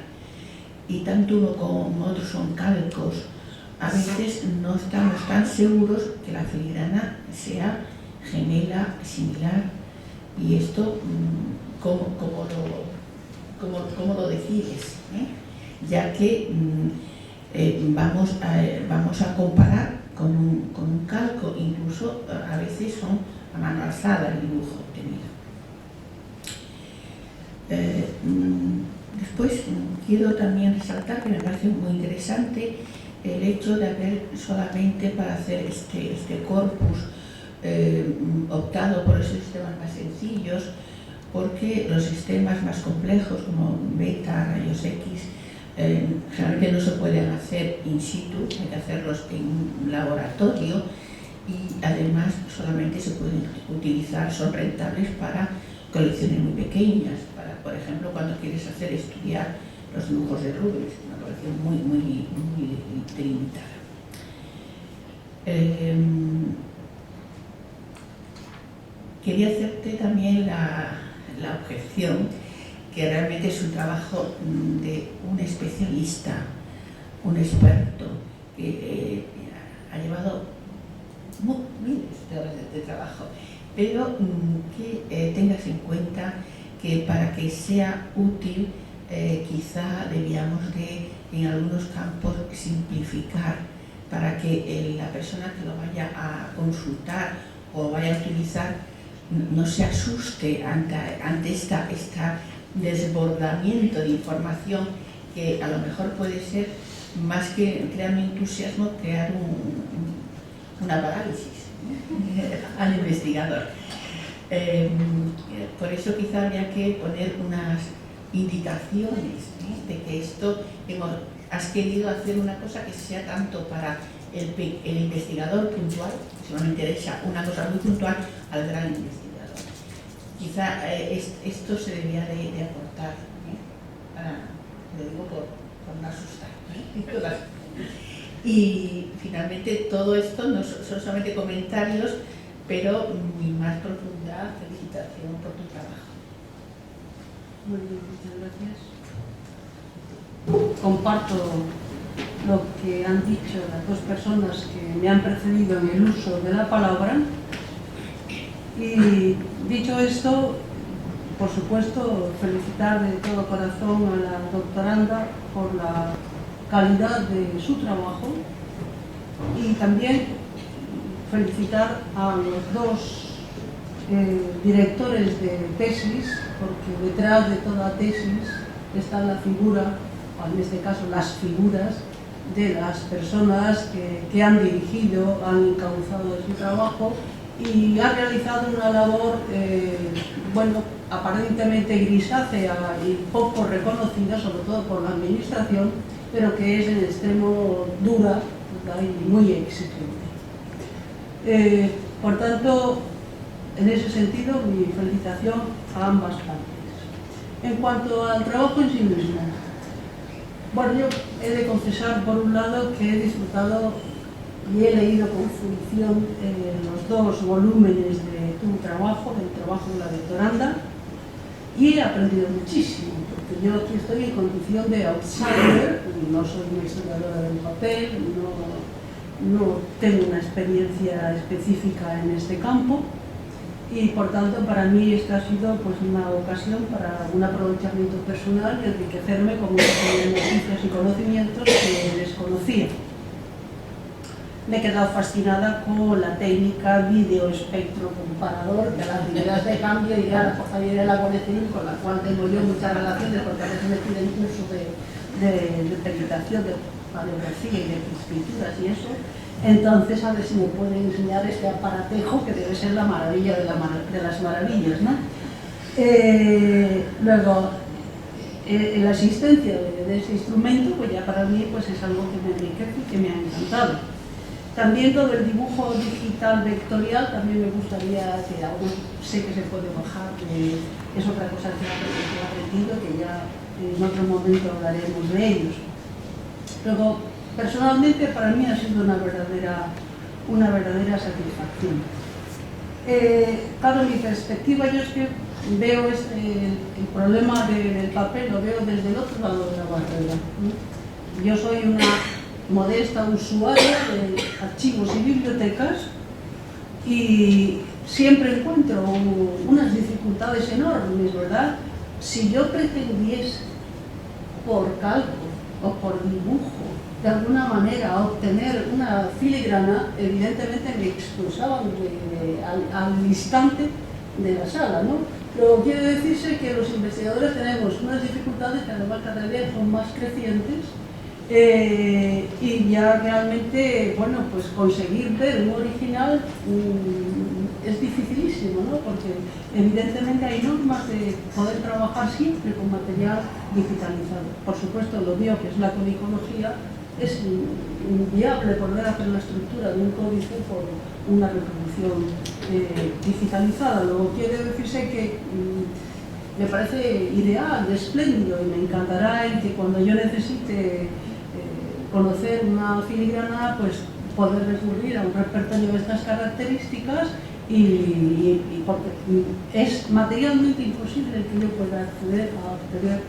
y tanto uno como otro son calcos, a veces no estamos tan seguros que la filigrana sea gemela, similar, y esto, ¿cómo lo decides? Ya que vamos a comparar con un calco, incluso a veces son a mano alzada el dibujo obtenido. Después quiero también resaltar que me parece muy interesante el hecho de haber solamente para hacer este corpus optado por esos sistemas más sencillos, porque los sistemas más complejos como beta, rayos X, generalmente no se pueden hacer in situ, hay que hacerlos en un laboratorio, y además solamente se pueden utilizar, son rentables para colecciones muy pequeñas, para, por ejemplo, cuando quieres estudiar los dibujos de Rubens, una colección muy delimitada. Quería hacerte también la objeción que realmente es un trabajo de un especialista, un experto, que ha llevado miles de horas de trabajo, pero que tengas en cuenta que para que sea útil quizá debíamos de, en algunos campos, simplificar para que la persona que lo vaya a consultar o vaya a utilizar no se asuste ante este desbordamiento de información, que a lo mejor puede ser, más que crear un entusiasmo, crear una parálisis al investigador. Por eso quizá habría que poner unas indicaciones de que esto has querido hacer una cosa que sea tanto para el investigador puntual, si no me interesa una cosa muy puntual, al gran investigador. Quizá esto se debería de aportar, lo digo por no asustar. Y finalmente todo esto no son solamente comentarios, pero mi más profunda felicitación por tu trabajo. Muy bien, muchas gracias. Comparto lo que han dicho las dos personas que me han precedido en el uso de la palabra. Y dicho esto, por supuesto, felicitar de todo corazón a la doctoranda por la calidad de su trabajo, y también felicitar a los dos directores de tesis, porque detrás de toda tesis está la figura, o en este caso las figuras, de las personas que han dirigido, han encauzado su trabajo y han realizado una labor, aparentemente grisácea y poco reconocida, sobre todo por la administración, pero que es en extremo dura, ¿verdad?, y muy exigente. Por tanto, en ese sentido, mi felicitación a ambas partes. En cuanto al trabajo en sí mismo, bueno, yo he de confesar, por un lado, que he disfrutado y he leído con fruición los dos volúmenes de tu trabajo, del trabajo de la doctoranda, y he aprendido muchísimo, porque yo aquí estoy en condición de outsider, no soy una historiadora del papel, no tengo una experiencia específica en este campo, y por tanto para mí esta ha sido pues una ocasión para un aprovechamiento personal y enriquecerme con una serie de noticias y conocimientos que desconocía. Me he quedado fascinada con la técnica video-espectro comparador, de las ideas de cambio y la colección, con la cual tengo yo muchas relaciones, porque a veces me piden cursos de peritación, de paleografía y de escrituras y eso. Entonces, a ver si me pueden enseñar este aparatejo, que debe ser la maravilla de las maravillas, ¿no? Luego, la existencia de ese instrumento, pues ya para mí pues es algo que me enriquece y que me ha encantado. También todo el dibujo digital vectorial, también me gustaría que algo, sé que se puede bajar, es otra cosa que he aprendido, que ya en otro momento hablaremos de ellos. Luego, personalmente, para mí ha sido una verdadera satisfacción. Claro, mi perspectiva, yo es que veo el problema del papel, lo veo desde el otro lado de la barrera. Yo soy una modesta usuaria de archivos y bibliotecas y siempre encuentro unas dificultades enormes, ¿verdad? Si yo pretendiese por cálculo o por dibujo de alguna manera obtener una filigrana, evidentemente me expulsaban al instante de la sala, ¿no? Pero quiere decirse que los investigadores tenemos unas dificultades que además cada día son más crecientes y ya realmente, bueno, pues conseguir ver un original es dificilísimo, ¿no? Porque evidentemente hay normas de poder trabajar siempre con material digitalizado. Por supuesto, lo mío, que es la codicología, es inviable poder hacer la estructura de un códice por una reproducción digitalizada. Luego quiere decirse que me parece ideal, espléndido, y me encantará en que cuando yo necesite conocer una filigrana, pues poder recurrir a un repertorio de estas características y porque es materialmente imposible que yo pueda acceder a obtener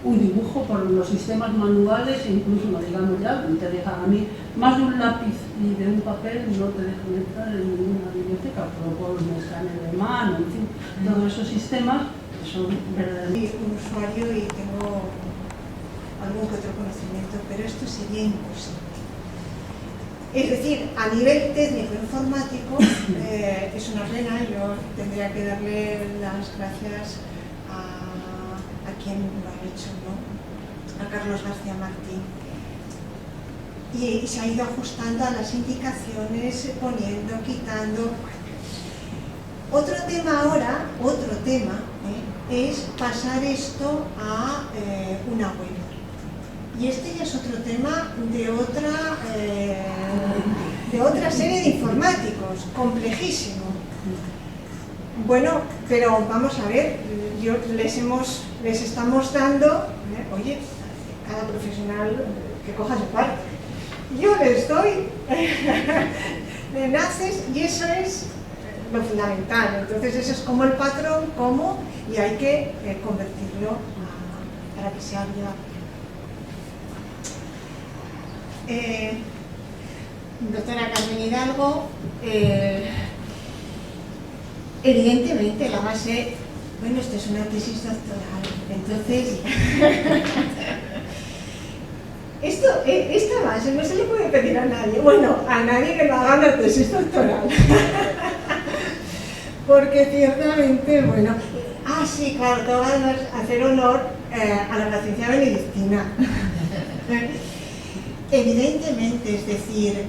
un dibujo por los sistemas manuales, e incluso, no digamos ya, te dejan a mí más de un lápiz y de un papel, no te dejan entrar en ninguna biblioteca, por lo cual un escáner de mano, en fin, todos esos sistemas son verdaderamente... Soy un usuario y tengo algún que otro conocimiento, pero esto sería imposible. Es decir, a nivel técnico informático es una pena, yo tendría que darle las gracias a quien lo ha hecho, ¿no? A Carlos García Martín. Y se ha ido ajustando a las indicaciones, poniendo, quitando. Otro tema ahora, es pasar esto a una web. Y este ya es otro tema de otra serie de informáticos, complejísimo. Bueno, pero vamos a ver, les estamos dando, oye, cada profesional que coja su parte. Yo les doy de enlaces y eso es lo fundamental. Entonces eso es como el patrón, y hay que convertirlo para que sea viable. Doctora Carmen Hidalgo, evidentemente la base, bueno, esto es una tesis doctoral, entonces esta base no se le puede pedir a nadie, bueno, a nadie que no haga una tesis doctoral, porque ciertamente, bueno, sí, claro, tengo que hacer honor a la paciencia benedictina. Evidentemente, es decir,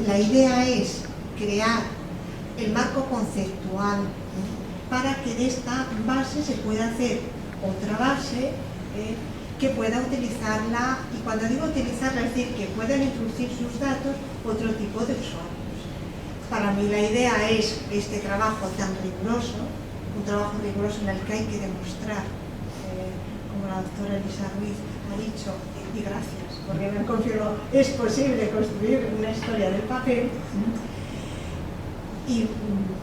la idea es crear el marco conceptual para que de esta base se pueda hacer otra base que pueda utilizarla, y cuando digo utilizarla, es decir, que puedan introducir sus datos otro tipo de usuarios. Para mí la idea es este trabajo tan riguroso, un trabajo riguroso en el que hay que demostrar, como la doctora Elisa Ruiz ha dicho, y gracias, porque me confirmó, es posible construir una historia del papel. Y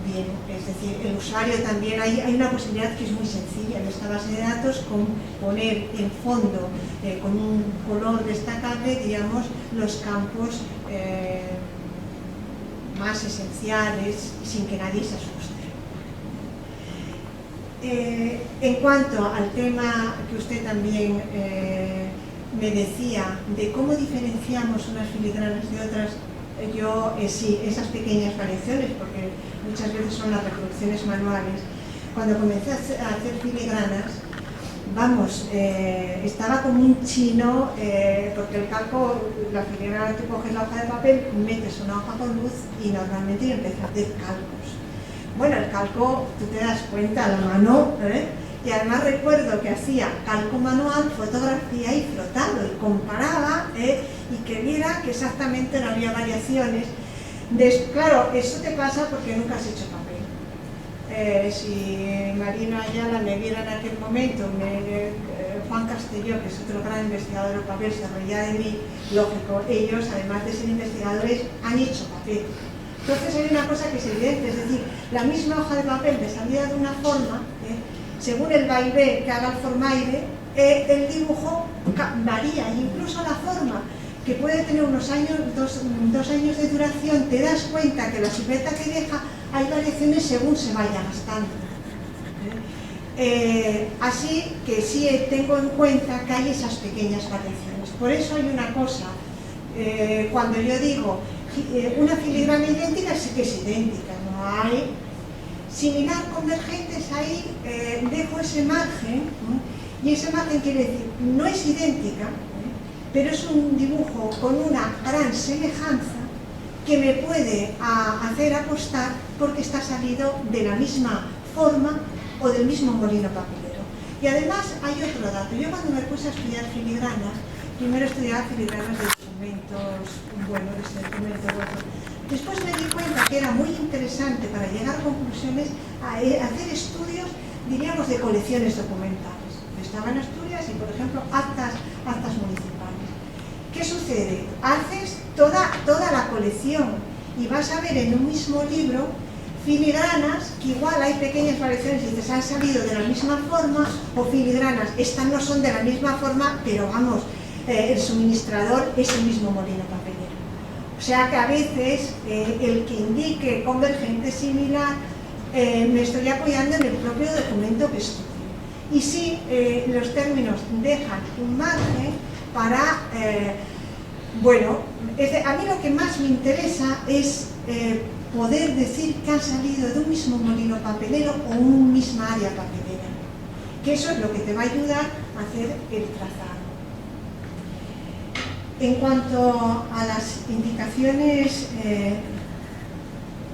bien, es decir, el usuario también, hay una posibilidad que es muy sencilla en esta base de datos, con poner en fondo, con un color destacable, digamos, los campos más esenciales, sin que nadie se asuste. En cuanto al tema que usted también me decía, de cómo diferenciamos unas filigranas de otras, yo sí, esas pequeñas variaciones, porque muchas veces son las reproducciones manuales. Cuando comencé a hacer filigranas, vamos, estaba como un chino, porque el calco, la filigrana, tú coges la hoja de papel, metes una hoja con luz y normalmente yo empecé a hacer calcos. Bueno, el calco, tú te das cuenta a la mano, y además recuerdo que hacía calco manual, fotografía y flotado, y comparaba y que viera que exactamente no había variaciones. Claro, eso te pasa porque nunca has hecho papel. Si Marina Ayala me viera en aquel momento, Juan Castelló, que es otro gran investigador del papel, se reía de mí, lógico, ellos, además de ser investigadores, han hecho papel. Entonces hay una cosa que es evidente, es decir, la misma hoja de papel de salida de una forma, según el vaivén que haga el formaire, el dibujo varía, incluso la forma, que puede tener unos años, dos años de duración, te das cuenta que la silueta que deja hay variaciones según se vaya gastando. Así que sí tengo en cuenta que hay esas pequeñas variaciones. Por eso hay una cosa, cuando yo digo una filigrana idéntica, sí que es idéntica, no hay similar, convergentes, ahí dejo ese margen, y ese margen quiere decir, no es idéntica, pero es un dibujo con una gran semejanza que me puede hacer apostar porque está salido de la misma forma o del mismo molino papelero. Y además hay otro dato. Yo cuando me puse a estudiar filigranas, primero estudiaba filigranas de documentos, bueno, de este documento, bueno. Después me di cuenta que era muy interesante para llegar a conclusiones hacer estudios, diríamos, de colecciones documentales. Estaba en Asturias y, por ejemplo, actas municipales. ¿Qué sucede? Haces toda la colección y vas a ver en un mismo libro filigranas que igual hay pequeñas variaciones y dices, han salido de la misma forma, o filigranas, estas no son de la misma forma, pero vamos, el suministrador es el mismo molino papelero. O sea que a veces el que indique convergente similar, me estoy apoyando en el propio documento que estudio. Y sí, los términos dejan un margen para, bueno, a mí lo que más me interesa es poder decir que han salido de un mismo molino papelero o un misma área papelera, que eso es lo que te va a ayudar a hacer el trazado. En cuanto a las indicaciones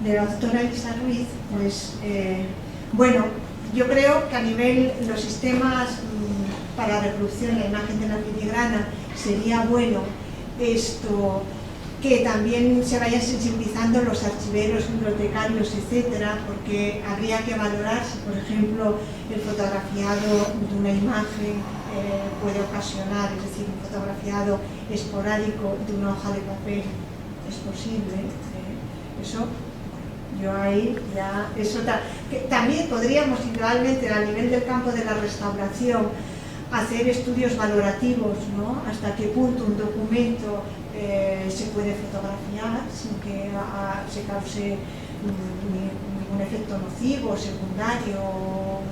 de la doctora Elisa Ruiz, pues, bueno, yo creo que a nivel de los sistemas para reproducción de la imagen de la filigrana sería bueno esto, que también se vayan sensibilizando los archiveros, bibliotecarios, etcétera, porque habría que valorar si, por ejemplo, el fotografiado de una imagen puede ocasionar, es decir, un fotografiado esporádico de una hoja de papel es posible. Eso, yo ahí ya, eso que también podríamos igualmente a nivel del campo de la restauración hacer estudios valorativos, ¿no? Hasta qué punto un documento se puede fotografiar sin que se cause ningún efecto nocivo, secundario.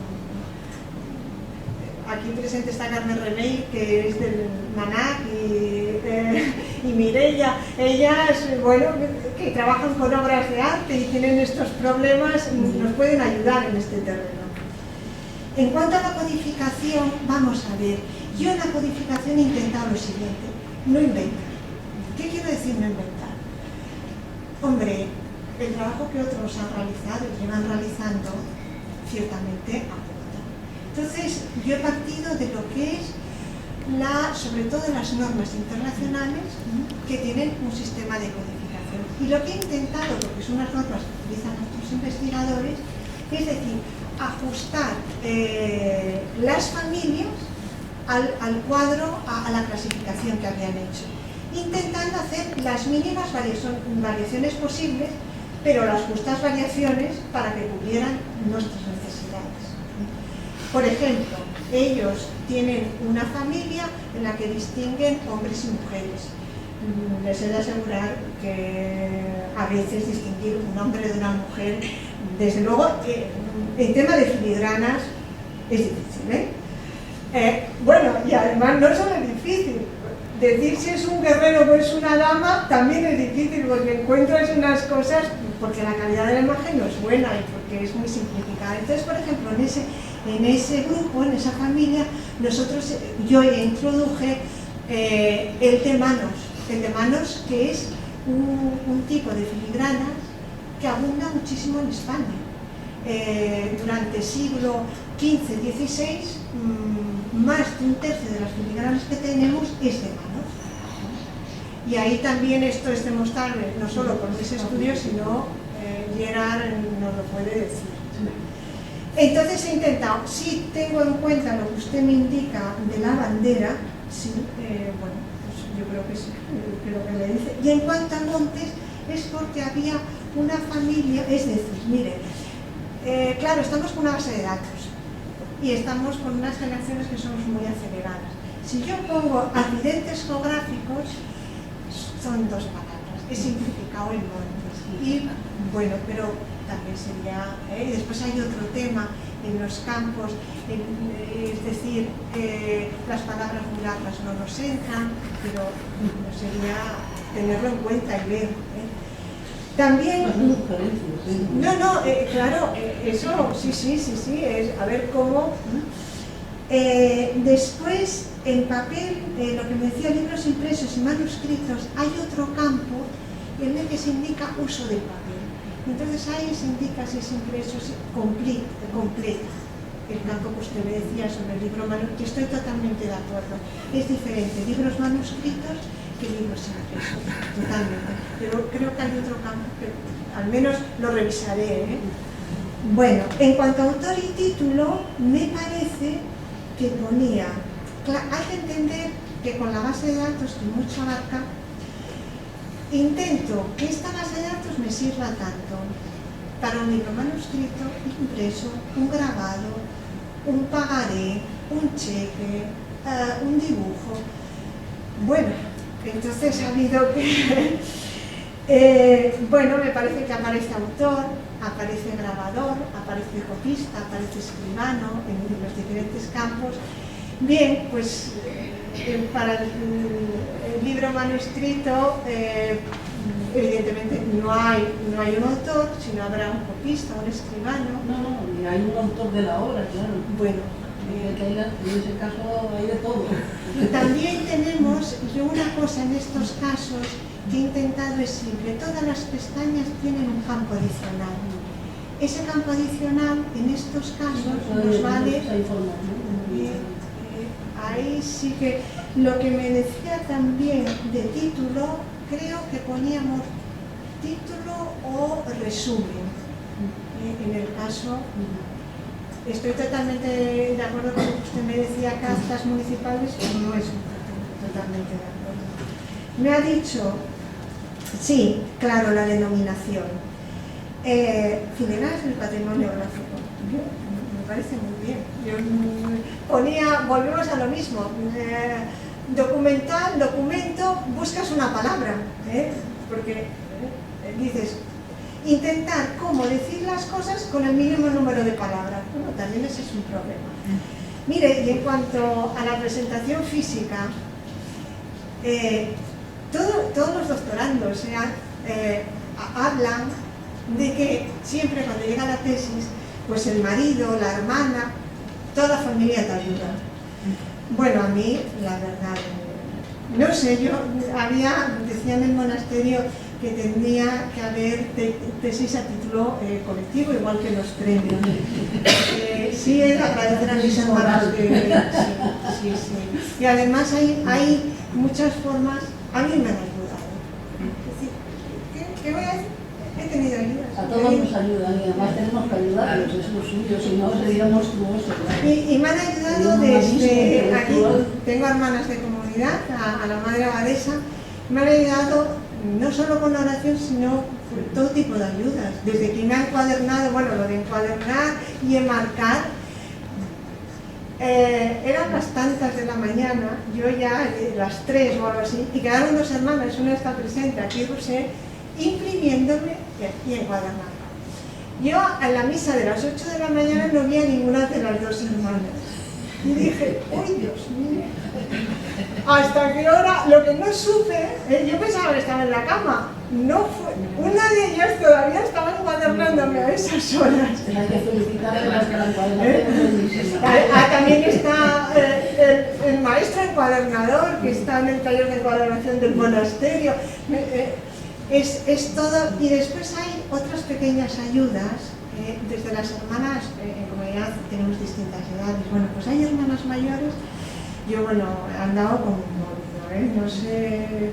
Aquí presente está Carmen Remey, que es del MANAC, y Mireia. Ellas, bueno, que trabajan con obras de arte y tienen estos problemas, nos pueden ayudar en este terreno. En cuanto a la codificación, vamos a ver, yo en la codificación he intentado lo siguiente, no inventar. ¿Qué quiero decir no inventar? Hombre, el trabajo que otros han realizado y llevan realizando, ciertamente aporta. Entonces, yo he partido de lo que es, sobre todo las normas internacionales que tienen un sistema de codificación. Y lo que he intentado, porque son unas normas que utilizan nuestros investigadores, es decir, ajustar las familias al cuadro, a la clasificación que habían hecho, intentando hacer las mínimas variaciones posibles, pero las justas variaciones para que cubrieran nuestras necesidades. Por ejemplo, ellos tienen una familia en la que distinguen hombres y mujeres. Les he de asegurar que a veces distinguir un hombre de una mujer, desde luego, en tema de filigranas es difícil, bueno, y además no solo es difícil, decir si es un guerrero o es una dama también es difícil, porque encuentras unas cosas, porque la calidad de la imagen no es buena y porque es muy simplificada. Entonces, por ejemplo, en ese grupo, en esa familia, yo introduje el de manos, que es un tipo de filigranas que abunda muchísimo en España. durante el siglo XV-XVI, más de un tercio de las filigranas que tenemos es de manos. Y ahí también esto es demostrable, no solo por mis estudios, sino Gerard nos lo puede decir. Entonces he intentado, si tengo en cuenta lo que usted me indica de la bandera, sí, bueno, pues yo creo que sí, creo que le dice. Y en cuanto a Montes, es porque había una familia, es decir, mire, claro, estamos con una base de datos y estamos con unas generaciones que somos muy aceleradas. Si yo pongo accidentes geográficos, son dos palabras, he simplificado el Montes. Y bueno, pero también sería, y después hay otro tema en los campos, es decir, las palabras muy largas no nos entran, pero sería tenerlo en cuenta y ver. También, claro, eso, sí, es a ver cómo. Después, en papel, lo que me decía, libros impresos y manuscritos, hay otro campo en el que se indica uso del papel. Entonces ahí se indica si es impreso, si completa. El campo que usted me decía sobre el libro manuscrito, estoy totalmente de acuerdo. Es diferente libros manuscritos que libros impresos, totalmente. Pero creo que hay otro campo que al menos lo revisaré. Bueno, en cuanto a autor y título, me parece que ponía, hay que entender que con la base de datos que mucho abarca, intento que esta base de datos me sirva tanto para un libro manuscrito, impreso, un grabado, un pagaré, un cheque, un dibujo. Bueno, entonces ha habido que... bueno, me parece que aparece autor, aparece grabador, aparece copista, aparece escribano en los diferentes campos. Bien, pues para el libro manuscrito evidentemente no hay un autor, sino habrá un copista, un escribano. No, y hay un autor de la obra, claro. Bueno, en ese caso hay de todo. También tenemos, yo una cosa en estos casos que he intentado es simple, todas las pestañas tienen un campo adicional. Ese campo adicional en estos casos nos vale... Ahí sí que lo que me decía también de título, creo que poníamos título o resumen. En el caso, estoy totalmente de acuerdo con lo que usted me decía, castas municipales, no es totalmente de acuerdo. Me ha dicho, sí, claro, la denominación. Filigranas del patrimonio gráfico. Me parece muy bien. Yo ponía, volvemos a lo mismo, documental, documento, buscas una palabra, porque dices, intentar cómo decir las cosas con el mínimo número de palabras. Bueno, también ese es un problema. Mire, y en cuanto a la presentación física, todos los doctorandos hablan de que siempre cuando llega la tesis, pues el marido, la hermana, toda la familia te ayuda. Bueno, a mí, la verdad, no sé, decía en el monasterio que tendría que haber tesis a título colectivo, igual que los premios. Sí, es agradecer a mis hermanas que... Sí. Y además hay muchas formas, a mí me han ayudado. Es decir, ¿qué voy a decir? He tenido ayudas. A todos nos ayudan y además tenemos que ayudarlos, es lo suyo, si no sería monstruoso. Y me han ayudado desde aquí, tengo hermanas de comunidad, a la madre abadesa, me han ayudado no solo con la oración, sino con todo tipo de ayudas. Desde que me ha encuadernado, bueno, lo de encuadernar y enmarcar, eran las tantas de la mañana, yo ya las 3 o algo así, y quedaron 2 hermanas, una está presente aquí, José, imprimiéndome y encuadernando. Yo a la misa de las 8 de la mañana no vi a ninguna de las 2 hermanas. Y dije, ¡uy, Dios mío! ¿Hasta qué hora? Lo que no supe, yo pensaba que estaba en la cama. No fue. Una de ellas todavía estaba encuadernándome a esas horas. Hay que felicitar a las que la encuadernación. También está el maestro encuadernador, que está en el taller de encuadernación del monasterio. Es todo. Y después hay otras pequeñas ayudas Desde las hermanas, como ya tenemos distintas edades, bueno, pues hay hermanas mayores, yo, bueno, he andado como un móvil, no sé,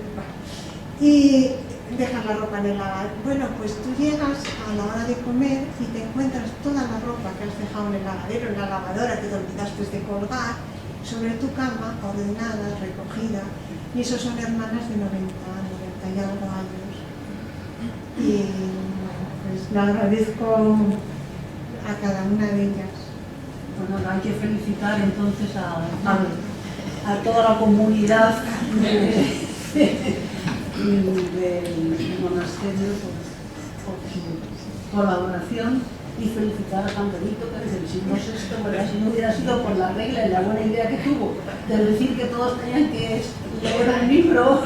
y dejas la ropa en el lavadero. Bueno, pues tú llegas a la hora de comer y te encuentras toda la ropa que has dejado en el lavadero, en la lavadora que te olvidaste de colgar, sobre tu cama, ordenada, recogida, y eso son hermanas de 90 y algo años. Y bueno, pues le agradezco a cada una de ellas. Bueno, hay que felicitar entonces a toda la comunidad del monasterio por su colaboración y felicitar a San Benito, que desde el siglo VI, ¿verdad? Si no hubiera sido por la regla y la buena idea que tuvo de decir que todos tenían que leer un libro,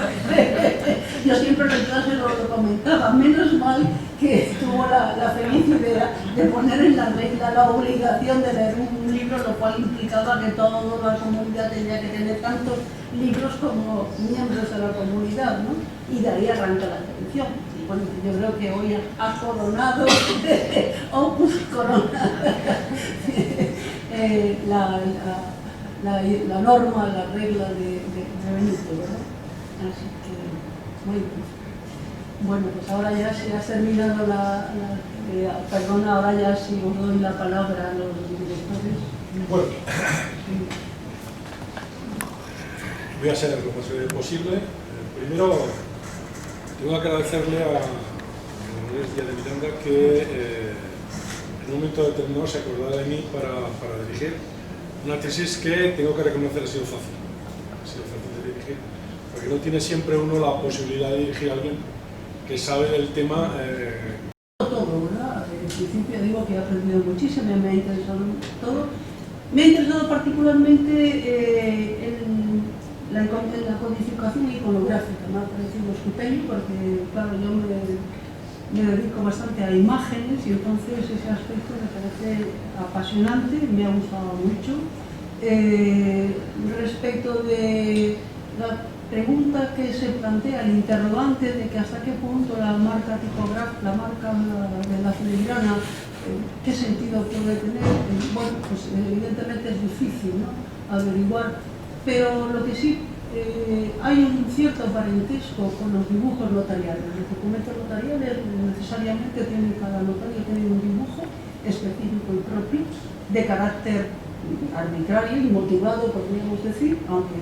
yo siempre en clase lo comentaba, menos mal que tuvo la feliz idea de poner en la regla la obligación de leer un libro, lo cual implicaba que toda la comunidad tenía que tener tantos libros como miembros de la comunidad, ¿no? Y de ahí arranca la tradición. Bueno, yo creo que hoy ha coronado, opus coronada, la norma, la regla de Benito, ¿verdad? Así que, muy bien. Bueno, pues ahora ya si has terminado perdona, ahora ya si os doy la palabra a los directores. Bueno, voy a ser lo más breve posible. Primero, tengo que agradecerle a Dolores Díaz de Miranda que en un momento determinado se acordara de mí para dirigir una tesis que tengo que reconocer ha sido fácil. Ha sido fácil de dirigir, porque no tiene siempre uno la posibilidad de dirigir a alguien que sabe del tema. Todo, ¿verdad? En principio digo que he aprendido muchísimo, me ha interesado todo. Me ha interesado particularmente en la codificación iconográfica, me ha parecido estupendo porque, claro, yo me dedico bastante a imágenes y entonces ese aspecto me parece apasionante, me ha gustado mucho. Respecto de la pregunta que se plantea, el interrogante de que hasta qué punto la marca tipográfica, la marca de la filigrana, qué sentido puede tener, bueno, pues evidentemente es difícil, ¿no?, averiguar, pero lo que sí hay un cierto parentesco con los dibujos notariales. Los documentos notariales necesariamente cada notario tiene un dibujo específico y propio de carácter arbitrario y motivado, podríamos decir, aunque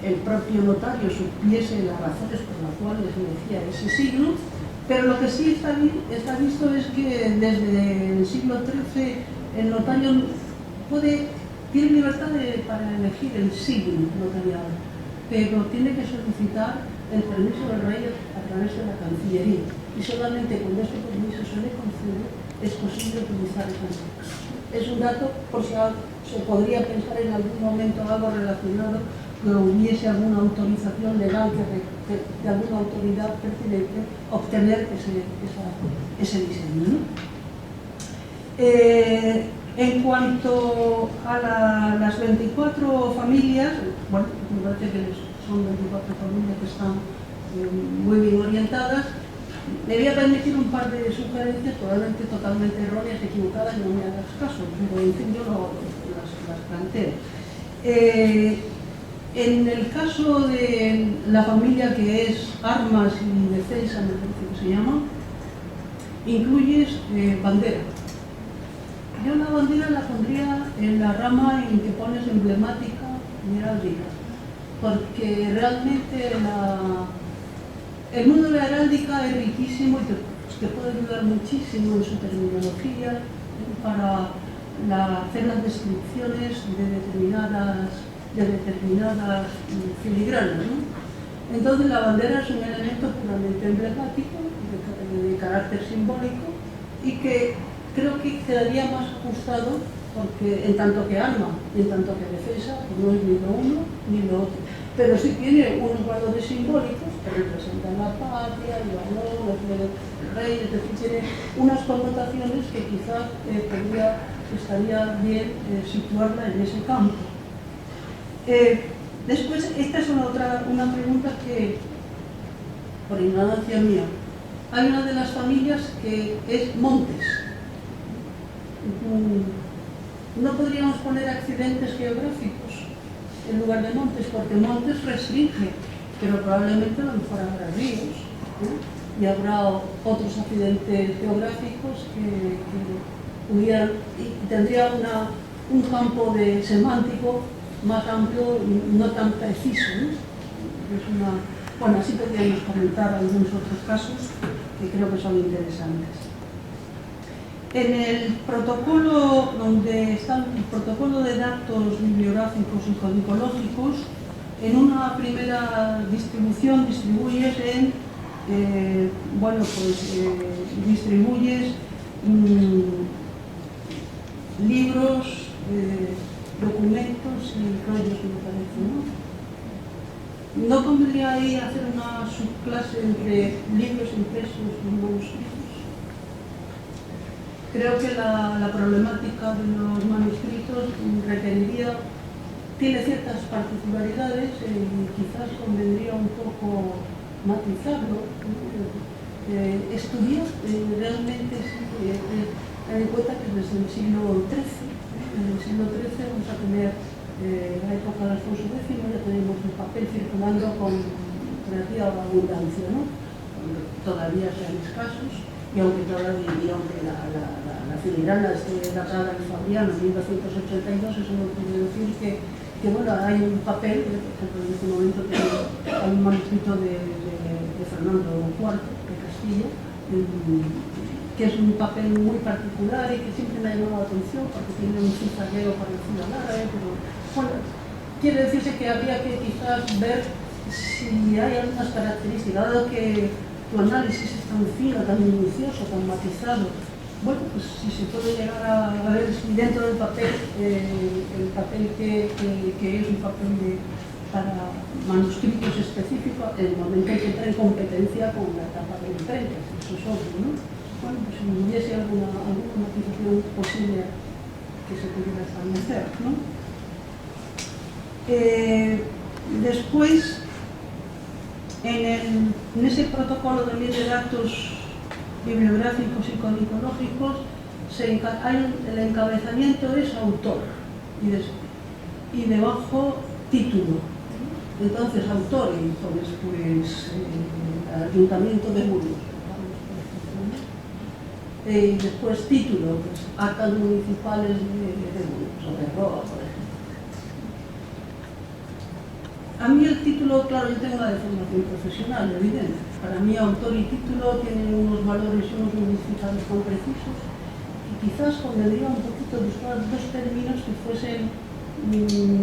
el propio notario supiese las razones por las cuales elegía ese signo, pero lo que sí está visto es que desde el siglo XIII el notario tiene libertad para elegir el signo notarial, pero tiene que solicitar el permiso del rey a través de la Cancillería, y solamente cuando este permiso se le concede es posible utilizar esa marca. Es un dato por si se podría pensar en algún momento algo relacionado, que hubiese alguna autorización legal de alguna autoridad pertinente obtener ese diseño, ¿no? En cuanto a las 24 familias, bueno, me parece que son 24 familias que están muy bien orientadas. Me voy a permitir un par de sugerencias, probablemente totalmente erróneas, equivocadas, y no me hagas caso, pero en fin, yo las planteo. En el caso de la familia que es Armas y Defensa, me parece que se llama, incluyes bandera. Yo la bandera la pondría en la rama en que pones emblemática y heráldica, porque realmente el mundo de la heráldica es riquísimo y te puede ayudar muchísimo en su terminología para hacer las descripciones de determinadas filigranas, ¿no? Entonces la bandera es un elemento puramente emblemático, de carácter simbólico, y que creo que quedaría más ajustado, porque en tanto que arma y en tanto que defensa, pues no es ni lo uno ni lo otro, pero sí tiene unos valores simbólicos que representan la patria, el valor, el rey, es decir, tiene unas connotaciones que quizás estaría bien situarla en ese campo. Después, esta es una pregunta que, por ignorancia mía, hay una de las familias que es Montes. No podríamos poner accidentes geográficos en lugar de montes, porque montes restringe, pero probablemente a lo mejor habrá ríos, ¿no? Y habrá otros accidentes geográficos que pudieran, y tendría un campo semántico más amplio y no tan preciso, ¿no? Bueno, así podríamos comentar algunos otros casos que creo que son interesantes. En el protocolo, donde está el protocolo de datos bibliográficos y codicológicos, en una primera distribución distribuyes distribuyes libros, documentos y rollos, me parece, ¿no? ¿No convendría ahí hacer una subclase entre libros impresos y manuscritos? Creo que la problemática de los manuscritos tiene ciertas particularidades y quizás convendría un poco matizarlo. Estudiar realmente, ten en cuenta que desde el siglo XIII, vamos a tener la época de Alfonso X, ya tenemos el papel circulando con relativa abundancia, ¿no? Todavía sean escasos. Y aunque la filigrana esté datada en Fabriano en 1982, eso no quiere decir que bueno, hay un papel, por ejemplo, en este momento hay un manuscrito de Fernando IV de Castilla, que es un papel muy particular y que siempre me ha llamado la atención porque tiene un cifrageo parecido al árabe, pero bueno, quiere decirse que habría que quizás ver si hay algunas características, dado que tu análisis es tan fino, tan minucioso, tan matizado. Bueno, pues si se puede llegar a ver si dentro del papel, el papel que es un papel para manuscritos específicos, en el momento en que entra en competencia con la etapa de imprenta, eso es obvio, ¿no? Bueno, pues si hubiese alguna matización posible que se pudiera establecer, ¿no? Después, en ese protocolo también de datos bibliográficos y codicológicos, el encabezamiento es autor y debajo título. Entonces, autor, y entonces, pues, Ayuntamiento de Burgos. Y después título, pues, actas municipales de Burgos, o de Roa, por ejemplo. A mí el título, claro, yo tengo la deformación profesional, evidente. Para mí autor y título tienen unos valores y unos significados tan precisos y quizás convendría un poquito buscar dos términos que fuesen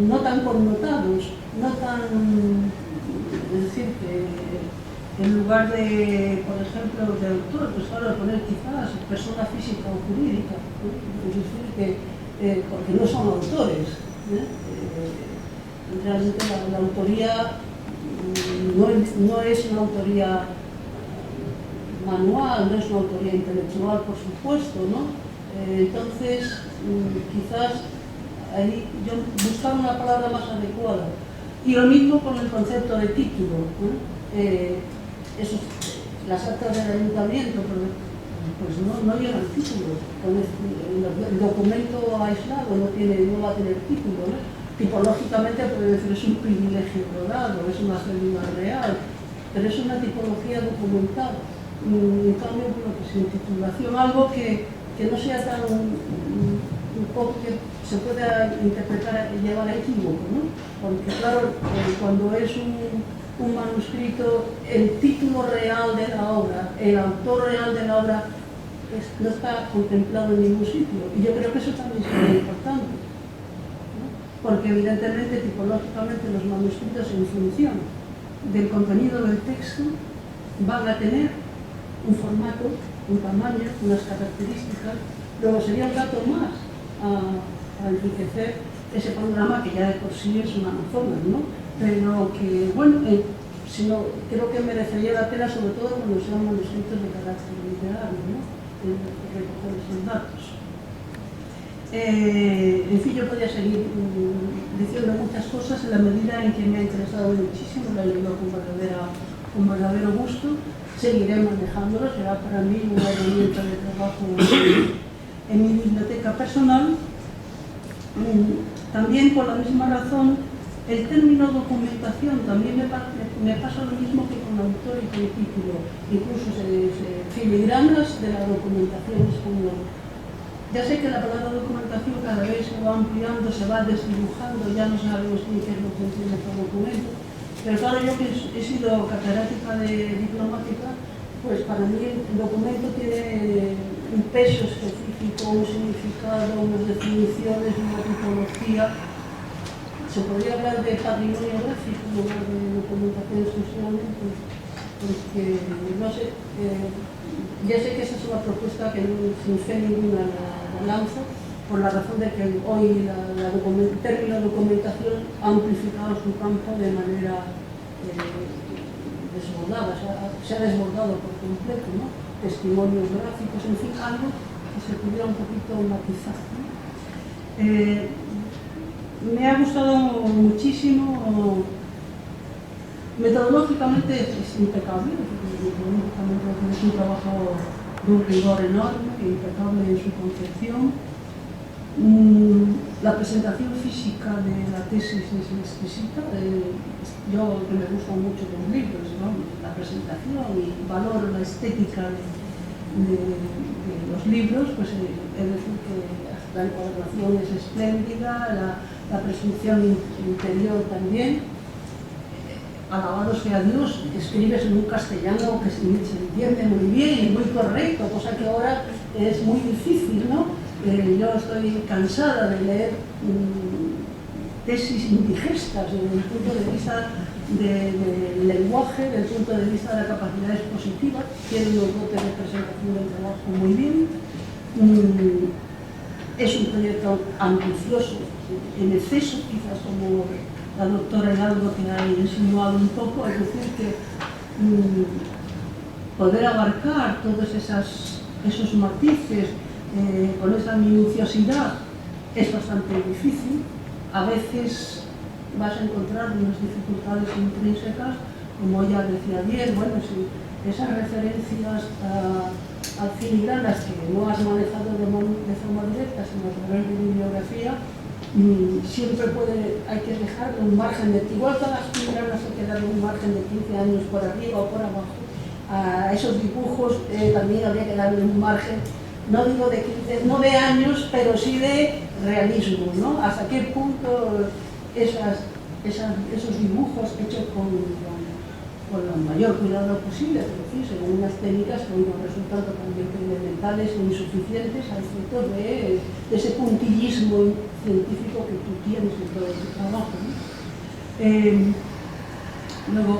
no tan connotados, no tan, es decir, que en lugar de, por ejemplo, de autor, pues claro, poner quizás persona física o jurídica, es decir, porque no son autores, realmente la autoría no es una autoría manual, no es una autoría intelectual, por supuesto, ¿no? Entonces, quizás ahí yo buscaba una palabra más adecuada. Y lo mismo con el concepto de título, ¿no? Las actas del ayuntamiento, pues no llevan título. El documento aislado no va a tener título, ¿no? Tipológicamente puede decir es un privilegio rodado, es una cédula real, pero es una tipología documental. En cambio, bueno, pues sin titulación, algo que no sea tan que se pueda interpretar y llevar a equívoco, ¿no? Porque claro, cuando es un manuscrito, el título real de la obra, el autor real de la obra no está contemplado en ningún sitio. Y yo creo que eso también es muy importante, ¿no? Porque evidentemente, tipológicamente, los manuscritos en función del contenido del texto van a tener un formato, un tamaño, unas características. Luego sería un dato más a enriquecer ese panorama que ya de por sí es un Amazonas, ¿no? Pero que, bueno, creo que merecería la pena, sobre todo cuando sean manuscritos de carácter literario, ¿no? Recoger esos datos. En fin, yo podría seguir diciendo muchas cosas en la medida en que me ha interesado muchísimo, la he leído con verdadero gusto. Seguiré manejándolo, será para mí una herramienta de trabajo en mi biblioteca personal, también por la misma razón, el término documentación también me pasa lo mismo que con autor y con título, incluso filigranas de la documentación española. Ya sé que la palabra documentación cada vez se va ampliando, se va desdibujando, ya no sabemos ni qué es lo que entiende por documento, pero claro, yo que he sido catedrática de diplomática, pues para mí el documento tiene un peso específico, un significado, unas definiciones, una tipología. Se podría hablar de patrimonio gráfico en lugar de documentación exclusivamente, porque no sé, ya sé que esa es una propuesta que sin fe ninguna la lanzo, por la razón de que hoy el término documentación ha amplificado su campo de manera desbordada, se ha desbordado por completo, ¿no? Testimonios gráficos, en fin, algo que se pudiera un poquito matizar, ¿no? Me ha gustado muchísimo, metodológicamente es impecable, metodológicamente es un trabajo de un rigor enorme, impecable en su concepción. La presentación física de la tesis es exquisita. Yo que me gustan mucho los libros, ¿no? La presentación y valoro la estética de los libros, pues es decir que la encuadración es espléndida, la presunción interior también. Alabado sea Dios, que escribes en un castellano que se entiende muy bien y muy correcto, cosa que ahora es muy difícil, ¿no? Yo estoy cansada de leer tesis indigestas desde el punto de vista del lenguaje, desde el punto de vista de la capacidad expositiva. Tiene unos dotes de presentación del trabajo muy bien. Es un proyecto ambicioso, en exceso, quizás como la doctora Hidalgo que ha insinuado un poco, es decir, que poder abarcar todos esos matices con esa minuciosidad es bastante difícil. A veces vas a encontrar unas dificultades intrínsecas, como ya decía bien, bueno, si esas referencias a filigranas que no has manejado de forma directa, sino a través de bibliografía, siempre hay que dejar un margen de, igual que a las filigranas hay que darle un margen de 15 años por arriba o por abajo, a esos dibujos también habría que darle un margen, no digo de 15, no de años, pero sí de realismo, ¿no? Hasta qué punto esos dibujos hechos con el mayor cuidado posible, es decir, según unas técnicas que hoy nos resultan totalmente elementales e insuficientes a efectos de ese puntillismo científico que tú tienes en todo tu trabajo, ¿no? Luego,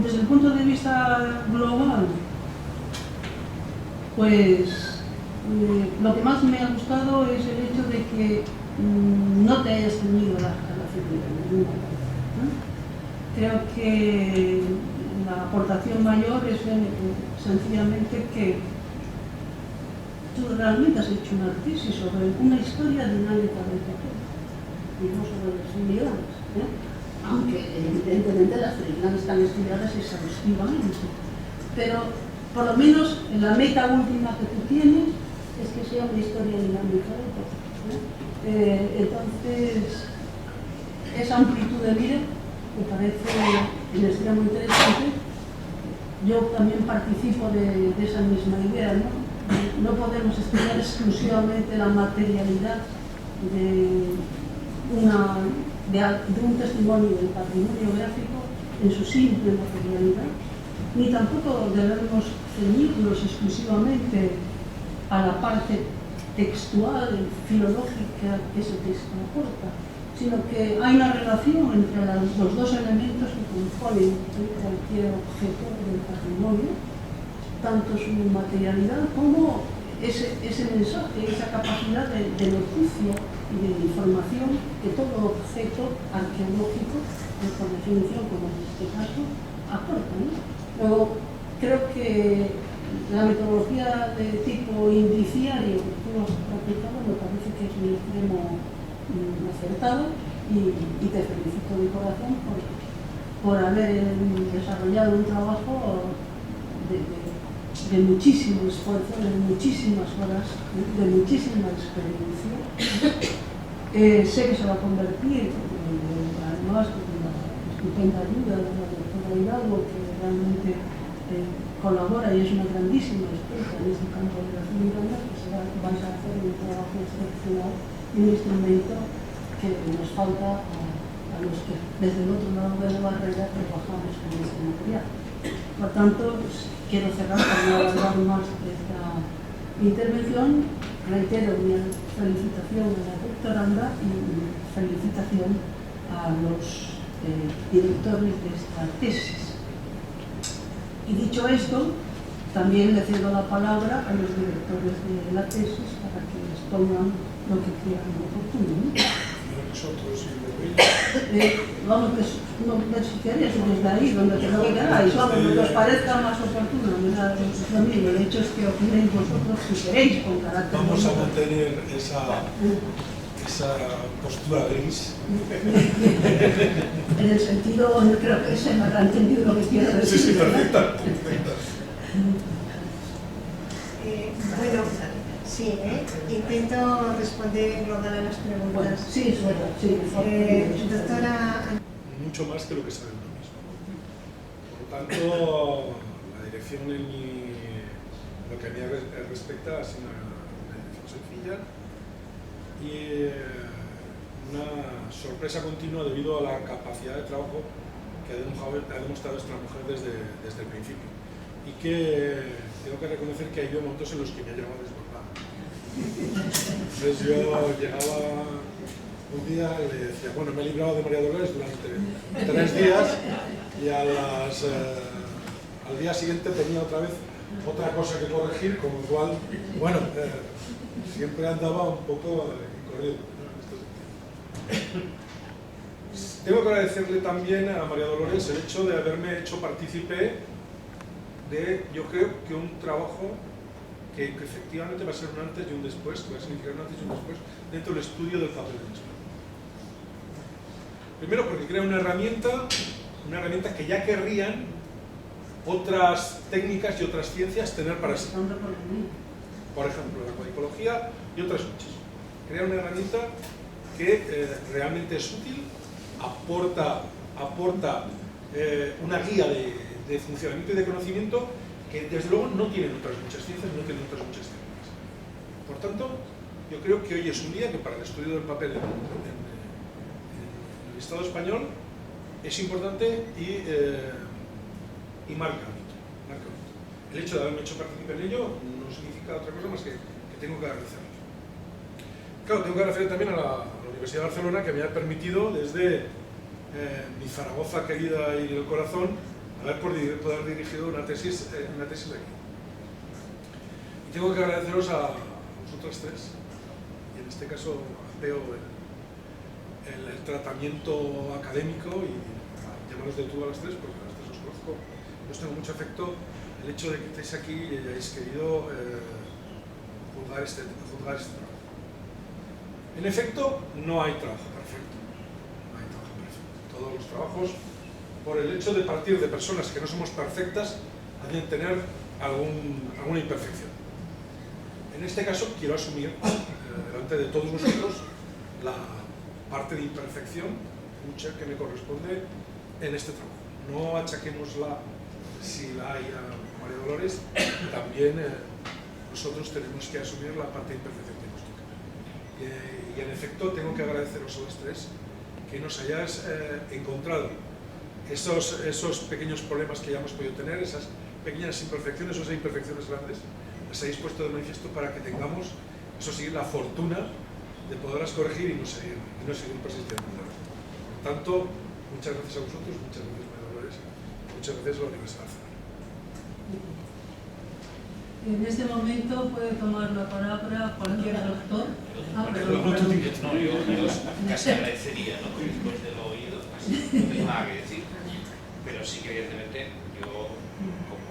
desde el punto de vista global, pues lo que más me ha gustado es el hecho de que no te hayas tenido a la figura ninguna, ¿no? Creo que la aportación mayor es sencillamente que tú realmente has hecho una tesis sobre una historia dinámica del papel y no sobre las filigranas, aunque evidentemente las filigranas están estudiadas exhaustivamente, pero por lo menos en la meta última que tú tienes es que sea una historia dinámica del papel, entonces esa amplitud de mira me parece en extremo interesante. Yo también participo de esa misma idea, ¿no? No podemos estudiar exclusivamente la materialidad de un testimonio del patrimonio gráfico en su simple materialidad, ni tampoco debemos ceñirnos exclusivamente a la parte textual, filológica que ese texto aporta, sino que hay una relación entre los dos elementos que componen cualquier objeto del patrimonio, tanto su materialidad como ese mensaje, esa capacidad de noticia y de información que todo objeto arqueológico, por definición, como en este caso, aporta, ¿no? Luego, creo que la metodología de tipo indiciario que tú has practicado me parece que es un extremo acertado y te felicito de corazón por haber desarrollado un trabajo de de muchísimo esfuerzo, de muchísimas horas, de muchísima experiencia. Sé que se va a convertir, además, con la estupenda ayuda de la doctora Hidalgo, que realmente colabora y es una grandísima experta en este campo de la fibromialgia, que vais a hacer un trabajo excepcional y un instrumento que nos falta a los que desde el otro lado de la barrera trabajamos con este material. Por tanto, quiero cerrar para no alargar más esta intervención. Reitero mi felicitación a la doctoranda y felicitación a los directores de esta tesis. Y dicho esto, también le cedo la palabra a los directores de la tesis para que expongan lo que crean oportuno, ¿no? Nosotros y vamos, que no si queréis desde ahí, donde te lo queráis, vamos, lo que os parezca más oportuno, lo mismo, el hecho es que opinéis vosotros si queréis con carácter. Vamos a mantener esa postura gris. En el sentido, creo que se me habrá entendido lo que quiero decir. Sí, perfecta. Bueno, sí, intento responder global a las preguntas. Bueno, sí, sí. Doctora... Mucho más que lo que sabe uno mismo. Por lo tanto, la dirección en lo que a mí respecta ha sido una dirección sencilla y una sorpresa continua debido a la capacidad de trabajo que ha demostrado esta mujer desde el principio. Y que tengo que reconocer que ha habido momentos en los que me ha llegado a desbordar. Entonces yo llegaba un día y le decía, bueno, me he librado de María Dolores durante 3 días y al día siguiente tenía otra vez otra cosa que corregir, con lo cual, bueno, siempre andaba un poco corriendo. Tengo que agradecerle también a María Dolores el hecho de haberme hecho partícipe de, yo creo que un trabajo que efectivamente va a ser un antes y un después, que va a significar un antes y un después dentro del estudio del papel en España. Primero porque crea una herramienta que ya querrían otras técnicas y otras ciencias tener para sí. Por ejemplo, la codicología y otras muchas. Crea una herramienta que realmente es útil, aporta una guía de funcionamiento y de conocimiento que desde luego no tienen otras muchas ciencias, no tienen otras muchas técnicas. Por tanto, yo creo que hoy es un día que para el estudio del papel en el Estado español es importante y marca. El hecho de haberme hecho partícipe en ello no significa otra cosa más que tengo que agradecerlo. Claro, tengo que agradecer también a la Universidad de Barcelona, que me ha permitido desde mi Zaragoza querida y el corazón poder dirigir una tesis aquí. Y tengo que agradeceros a vosotros tres, y en este caso veo el tratamiento académico y llamaros de tú a las tres, porque a las tres os conozco, os tengo mucho afecto, el hecho de que estéis aquí y hayáis querido juzgar este trabajo. En efecto, no hay trabajo perfecto. Todos los trabajos, por el hecho de partir de personas que no somos perfectas, deben tener alguna imperfección. En este caso, quiero asumir delante de todos vosotros la parte de imperfección, mucha que me corresponde en este trabajo. No achaquémosla, si la hay a María Dolores, también nosotros tenemos que asumir la parte de imperfección que nos toca. Y en efecto, tengo que agradeceros a las tres que nos hayáis encontrado esos pequeños problemas que ya hemos podido tener, esas pequeñas imperfecciones o esas imperfecciones grandes, las hayáis puesto de manifiesto para que tengamos, eso sí, la fortuna de poderlas corregir y no seguir persistiendo. Por tanto, muchas gracias a vosotros, muchas gracias María Dolores, muchas gracias a la Universidad de Barcelona. En este momento puede tomar la palabra cualquier doctor. Yo casi agradecería, ¿no? Después de lo oído, casi no tengo nada que decir. Pero sí que evidentemente yo, como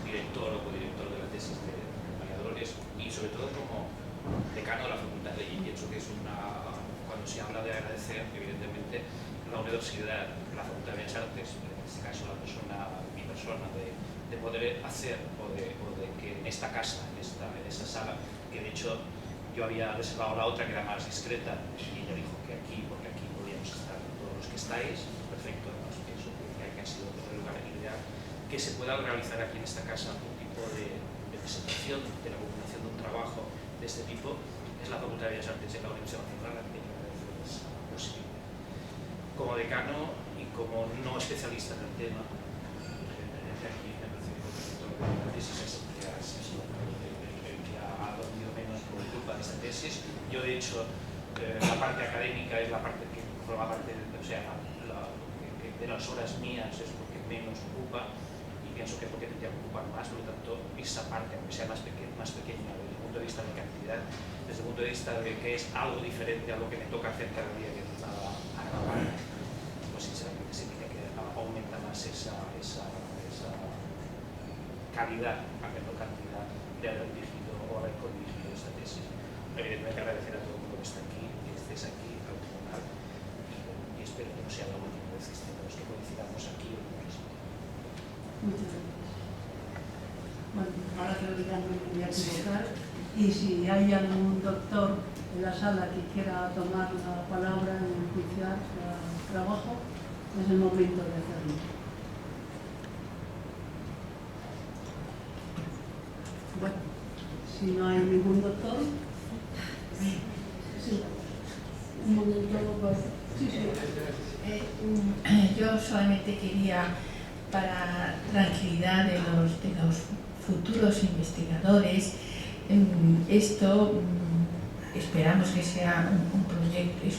director o codirector de la tesis de María Dolores y sobre todo como decano de la Facultad de Leyes, pienso que es cuando se habla de agradecer, evidentemente la universidad, la Facultad de Bellas Artes, en este caso mi persona de de poder hacer o de que en esta casa, en esta sala, que de hecho yo había reservado la otra que era más discreta y ella dijo que aquí, porque aquí podíamos estar todos los que estáis, perfecto, además pienso que hay que han sido otro lugar ideal, que se pueda realizar aquí en esta casa un tipo de presentación de la combinación de un trabajo de este tipo. Es la Facultad de Bellas Artes de la Universidad Nacional la que agradece esa posibilidad. Como decano y como no especialista en el tema, aquí me parece que la tesis es el que ha dormido menos por culpa de esta tesis. Yo, de hecho, la parte académica es la parte que forma parte de, o sea, de las horas mías es lo que menos ocupa y pienso que es lo que tendría que ocupar más. Por lo tanto, esa parte, aunque sea más pequeña desde el punto de vista de cantidad, desde el punto de vista de que es algo diferente a lo que me toca hacer cada día que es a grabar, pues sinceramente se tiene que aumentar más esa calidad, a menor cantidad, de haber dirigido o haber codirigido esta tesis. Evidentemente agradecer a todo el mundo que está aquí, que estés aquí al tribunal y espero que no sea la última vez que estemos, que coincidamos aquí o en otro sitio. Muchas gracias. Bueno, ahora que lo digan me voy a equivocar y si hay algún doctor en la sala que quiera tomar la palabra y enjuiciar el trabajo, es el momento de hacerlo. Bueno, si no hay ningún doctor, sí, un momento, pues, sí. Yo solamente quería, para tranquilidad de los futuros investigadores, esto esperamos que sea un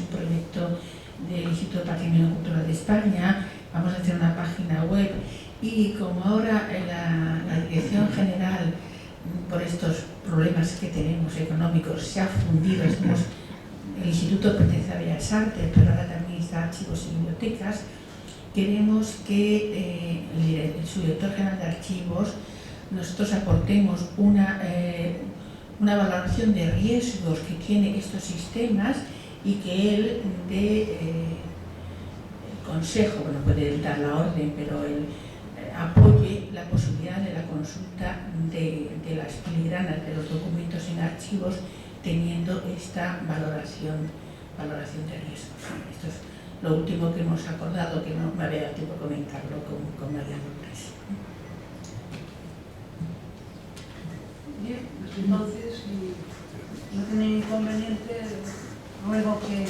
proyecto del Instituto de Patrimonio Cultural de España. Vamos a hacer una página web y como ahora la Dirección General, por estos problemas que tenemos económicos, se ha fundido, el Instituto pertenece a Bellas Artes, pero ahora también está Archivos y Bibliotecas. Queremos que el subdirector general de Archivos nosotros aportemos una valoración de riesgos que tienen estos sistemas y que él dé el consejo, bueno, puede dar la orden, pero él apoye la posibilidad de la consulta de las filigranas de los documentos en archivos teniendo esta valoración de riesgos. Esto es lo último que hemos acordado, que no me había dado tiempo a comentarlo con María López. Bien, pues entonces, si no tienen inconveniente, ruego que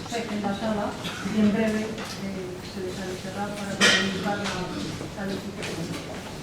chequen la sala y en breve se les avisará para comunicar la calificación.